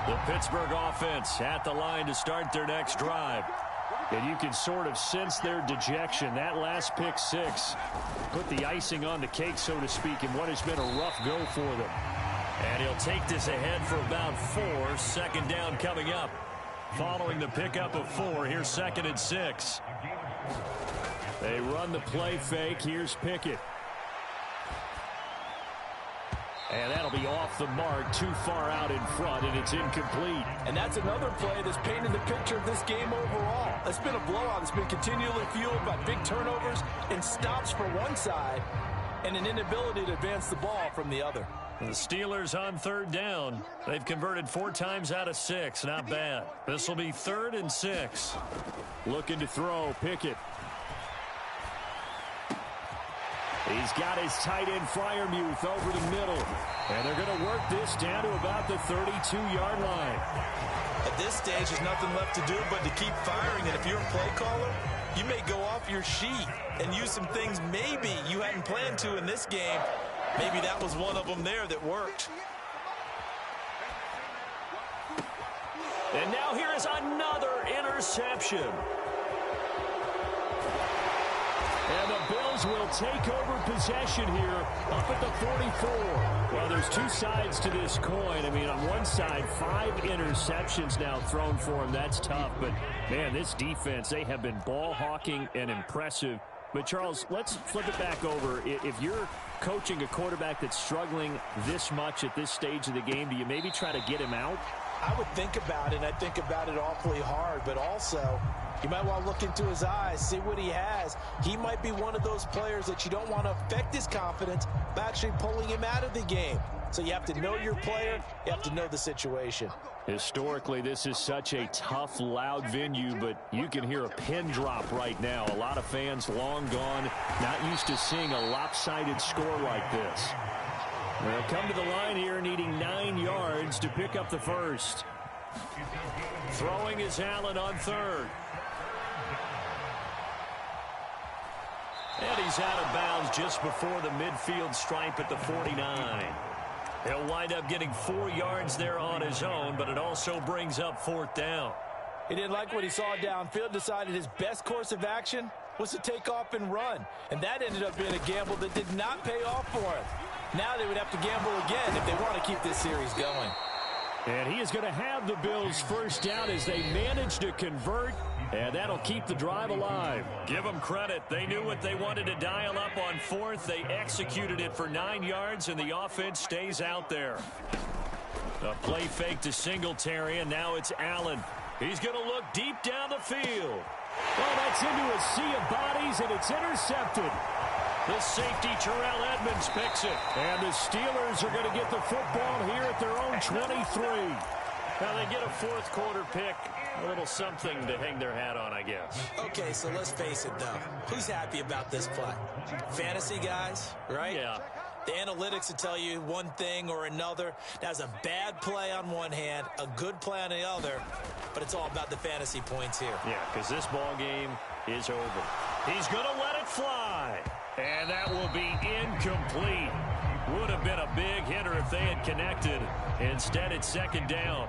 The Pittsburgh offense at the line to start their next drive. And you can sort of sense their dejection. That last pick 6 put the icing on the cake, so to speak, in what has been a rough go for them. And he'll take this ahead for about 4. 2nd down coming up. Following the pickup of 4, here's 2nd and 6. They run the play fake. Here's Pickett. And that'll be off the mark, too far out in front, and it's incomplete. And that's another play that's painted the picture of this game overall. It's been a blowout that's been continually fueled by big turnovers and stops for one side and an inability to advance the ball from the other. The Steelers on 3rd down. They've converted 4 times out of 6. Not bad. This will be 3rd and 6. Looking to throw, Pickett. He's got his tight end Freiermuth over the middle. And they're going to work this down to about the 32-yard line. At this stage, there's nothing left to do but to keep firing. And if you're a play caller, you may go off your sheet and use some things maybe you hadn't planned to in this game. Maybe that was one of them there that worked. And now here is another interception. And the Bills will take over possession here up at the 44. Well, there's 2 sides to this coin. I mean, on one side, 5 interceptions now thrown for him. That's tough. But, man, this defense, they have been ball hawking and impressive. But, Charles, let's flip it back over. If you're coaching a quarterback that's struggling this much at this stage of the game, do you maybe try to get him out? I would think about it. I think about it awfully hard, but also you might want to look into his eyes, see what he has. He might be one of those players that you don't want to affect his confidence by actually pulling him out of the game. So you have to know your player. You have to know the situation. Historically, this is such a tough, loud venue, but you can hear a pin drop right now. A lot of fans long gone, not used to seeing a lopsided score like this. They'll come to the line here needing 9 yards to pick up the first. Throwing is Allen on 3rd. And he's out of bounds just before the midfield stripe at the 49. He'll wind up getting 4 yards there on his own, but it also brings up 4th down. He didn't like what he saw downfield, decided his best course of action was to take off and run. And that ended up being a gamble that did not pay off for him. Now they would have to gamble again if they want to keep this series going. And he is going to have the Bills first down as they manage to convert, and that'll keep the drive alive. Give them credit. They knew what they wanted to dial up on 4th. They executed it for 9 yards, and the offense stays out there. A play fake to Singletary, and now it's Allen. He's going to look deep down the field. Oh, that's into a sea of bodies, and it's intercepted. The safety, Terrell Edmonds, picks it. And the Steelers are going to get the football here at their own 23. Now they get a 4th quarter pick. A little something to hang their hat on, I guess. Okay, so let's face it, though. Who's happy about this play? Fantasy guys, right? Yeah. The analytics will tell you one thing or another. That's a bad play on one hand, a good play on the other, but it's all about the fantasy points here. Yeah, because this ball game is over. He's going to let it fly. And that will be incomplete. Would have been been a big hitter if they had connected. Instead, it's second down.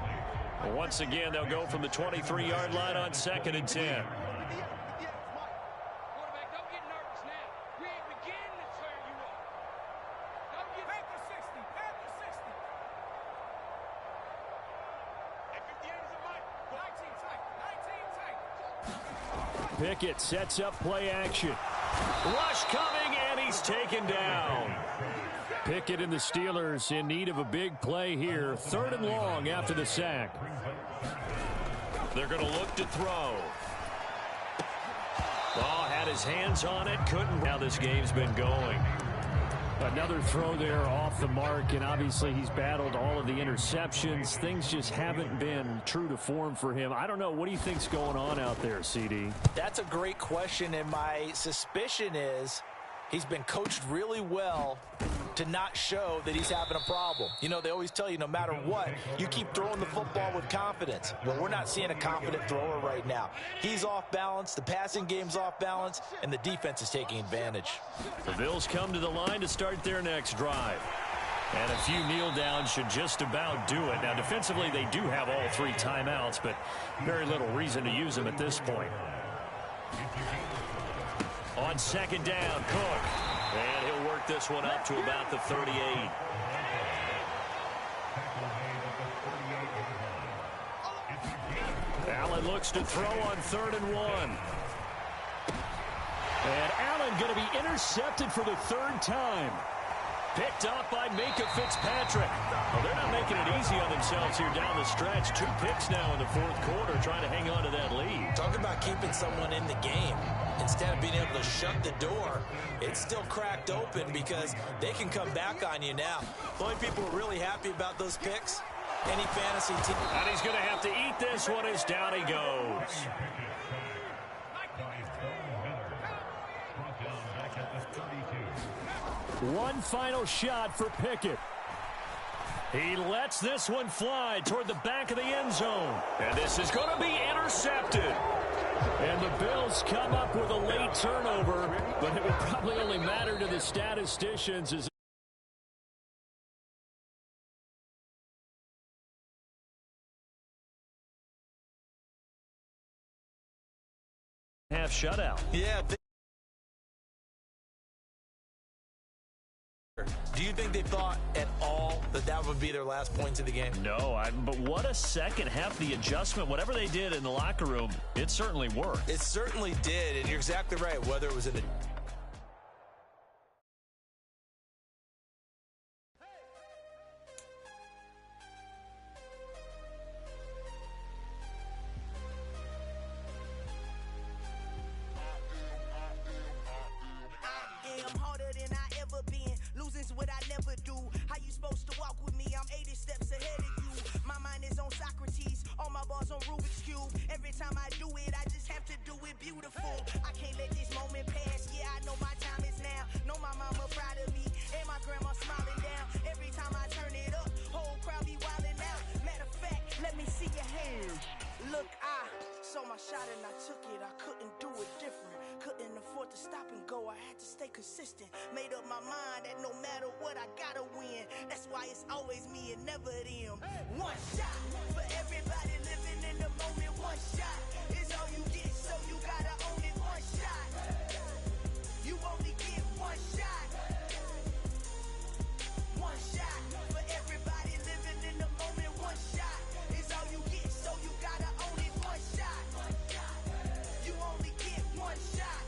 Once again, they'll go from the 23-yard line on 2nd and 10. Pickett sets up play action. Rush coming, and he's taken down. Pickett and the Steelers in need of a big play here. 3rd and long after the sack. They're going to look to throw. Oh, had his hands on it, couldn't. How this game's been going. Another throw there off the mark, and obviously he's battled all of the interceptions. Things just haven't been true to form for him. I don't know. What do you think's going on out there, CD? That's a great question, and my suspicion is he's been coached really well to not show that he's having a problem. You know, they always tell you no matter what, you keep throwing the football with confidence. Well, we're not seeing a confident thrower right now. He's off balance, the passing game's off balance, and the defense is taking advantage. The Bills come to the line to start their next drive. And a few kneel downs should just about do it. Now, defensively, they do have all 3 timeouts, but very little reason to use them at this point. On 2nd down, Cook. And he'll work this one up to about the 38. Allen looks to throw on 3rd and 1. And Allen going to be intercepted for the 3rd time. Picked up by Minka Fitzpatrick. Well, they're not making it easy on themselves here down the stretch. 2 picks now in the 4th quarter trying to hang on to that lead. Talk about keeping someone in the game. Instead of being able to shut the door, it's still cracked open because they can come back on you now. The only people who are really happy about those picks, any fantasy team. And he's going to have to eat this one as down he goes. One final shot for Pickett. He lets this one fly toward the back of the end zone. And this is going to be intercepted. And the Bills come up with a late turnover, but it would probably only matter to the statisticians as half shutout. Yeah. Do you think they thought at all that that would be their last points of the game? No, but what a second half. The adjustment, whatever they did in the locker room, it certainly worked. It certainly did, and you're exactly right. Whether it was in a consistent. Made up my mind that no matter what, I gotta win. That's why it's always me and never them. One shot for everybody living in the moment. One shot is all you get, so you gotta own it. One shot. You only get one shot. One shot for everybody living in the moment. One shot is all you get, so you gotta own it. One shot. You only get one shot.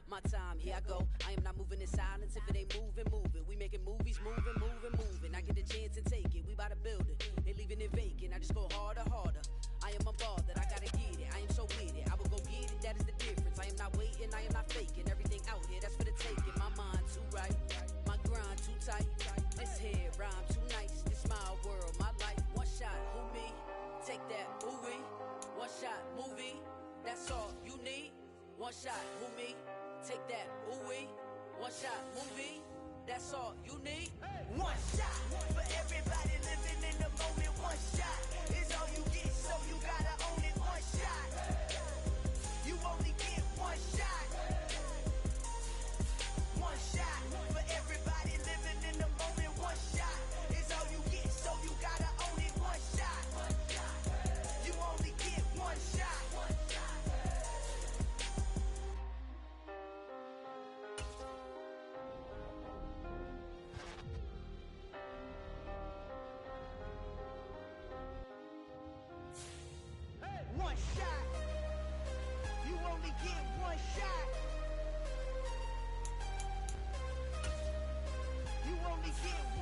My time, here I go. I am not moving in silence. If it ain't moving, moving. We making movies, moving, moving, moving. I get a chance to take it. We bout to build it. They leaving it vacant. I just go harder, harder. I am a ball that I gotta get it. I am so with it. I will go get it. That is the difference. I am not waiting. I am not faking. Everything out here, that's for the taking. My mind too right. My grind too tight. This head rhyme too nice. This my world, my life. One shot, who me? Take that, movie. One shot, movie. That's all you need. One shot, who me? Take that, ooh-wee. One shot, movie. That's all you need. One shot for everybody living in the moment. One shot is all you get, so you gotta own it. One shot. You only get one shot. One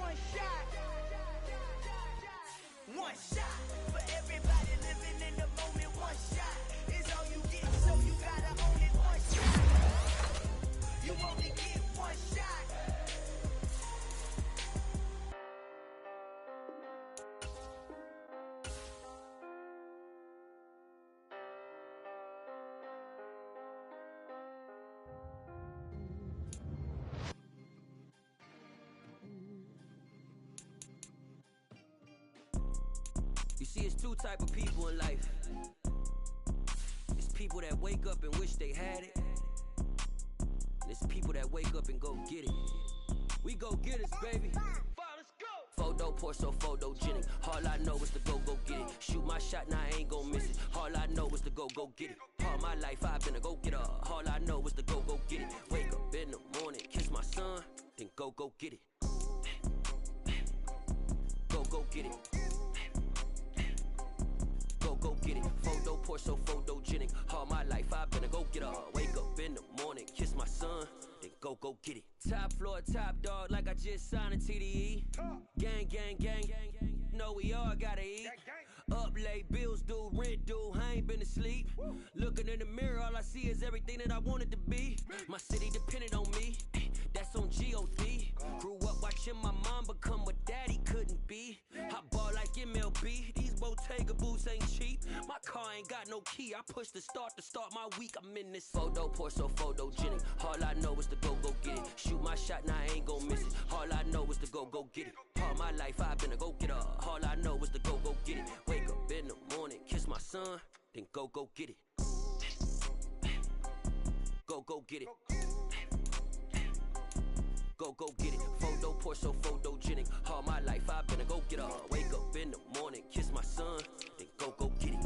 one shot. One shot for everybody living in the moment. One shot is all you get, so you gotta own it. One shot. You only get one shot. You see, it's two type of people in life. It's people that wake up and wish they had it. And it's people that wake up and go get it. We go get it, baby. Photo pour so photogenic. All I know is to go get it. Shoot my shot, now I ain't gon' miss it. All I know is to go get it. All my life I've been a go getter. All I know is to go get it. Wake up in the morning, kiss my son, then go get it. Go get it. Go get it. Photo pour so photogenic. All my life I've been a go getter. Wake up in the morning, kiss my son, then go get it. Top floor, top dog, like I just signed a TDE. Gang, gang, gang, gang, gang. Know we all gotta eat. Up late, bills due, rent due, I ain't been asleep. Looking in the mirror, all I see is everything that I wanted to be. My city depended on me, that's on G.O.D. Grew up watching my mom become what daddy couldn't be. I ball like MLB, these Bottega boots ain't cheap. My car ain't got no key, I push the start to start my week. I'm in this photo pour so photogenic. All I know is to go get it. Shoot my shot, now I ain't gon' miss it. All I know is to go get it. All my life I've been a go getter. All I know is to go get it. Wake up in the morning, kiss my son, then go get it. Go get it. Go get it. Photo pour so photogenic. All my life I've been a go getter. Wake up in the morning, kiss my son, then go get it.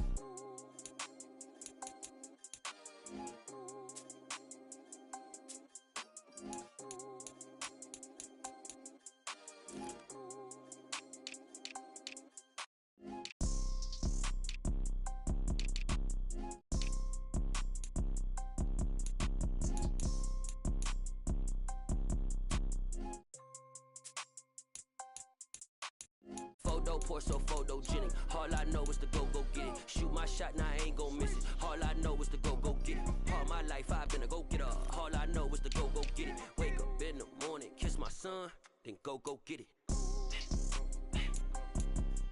Photo pour so photogenic. All I know is to go get it. Shoot my shot, now I ain't gon' miss it. All I know is to go get it. All my life I've been a go getter. All I know is to go get it. Wake up in the morning, kiss my son, then go get it.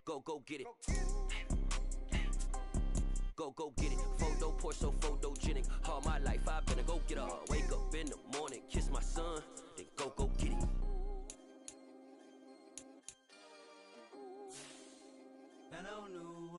Go get it. Go get it. Photo pour so photogenic. All my life I've been a go getter. Wake up in the morning, kiss my son, then go get it. Hello, new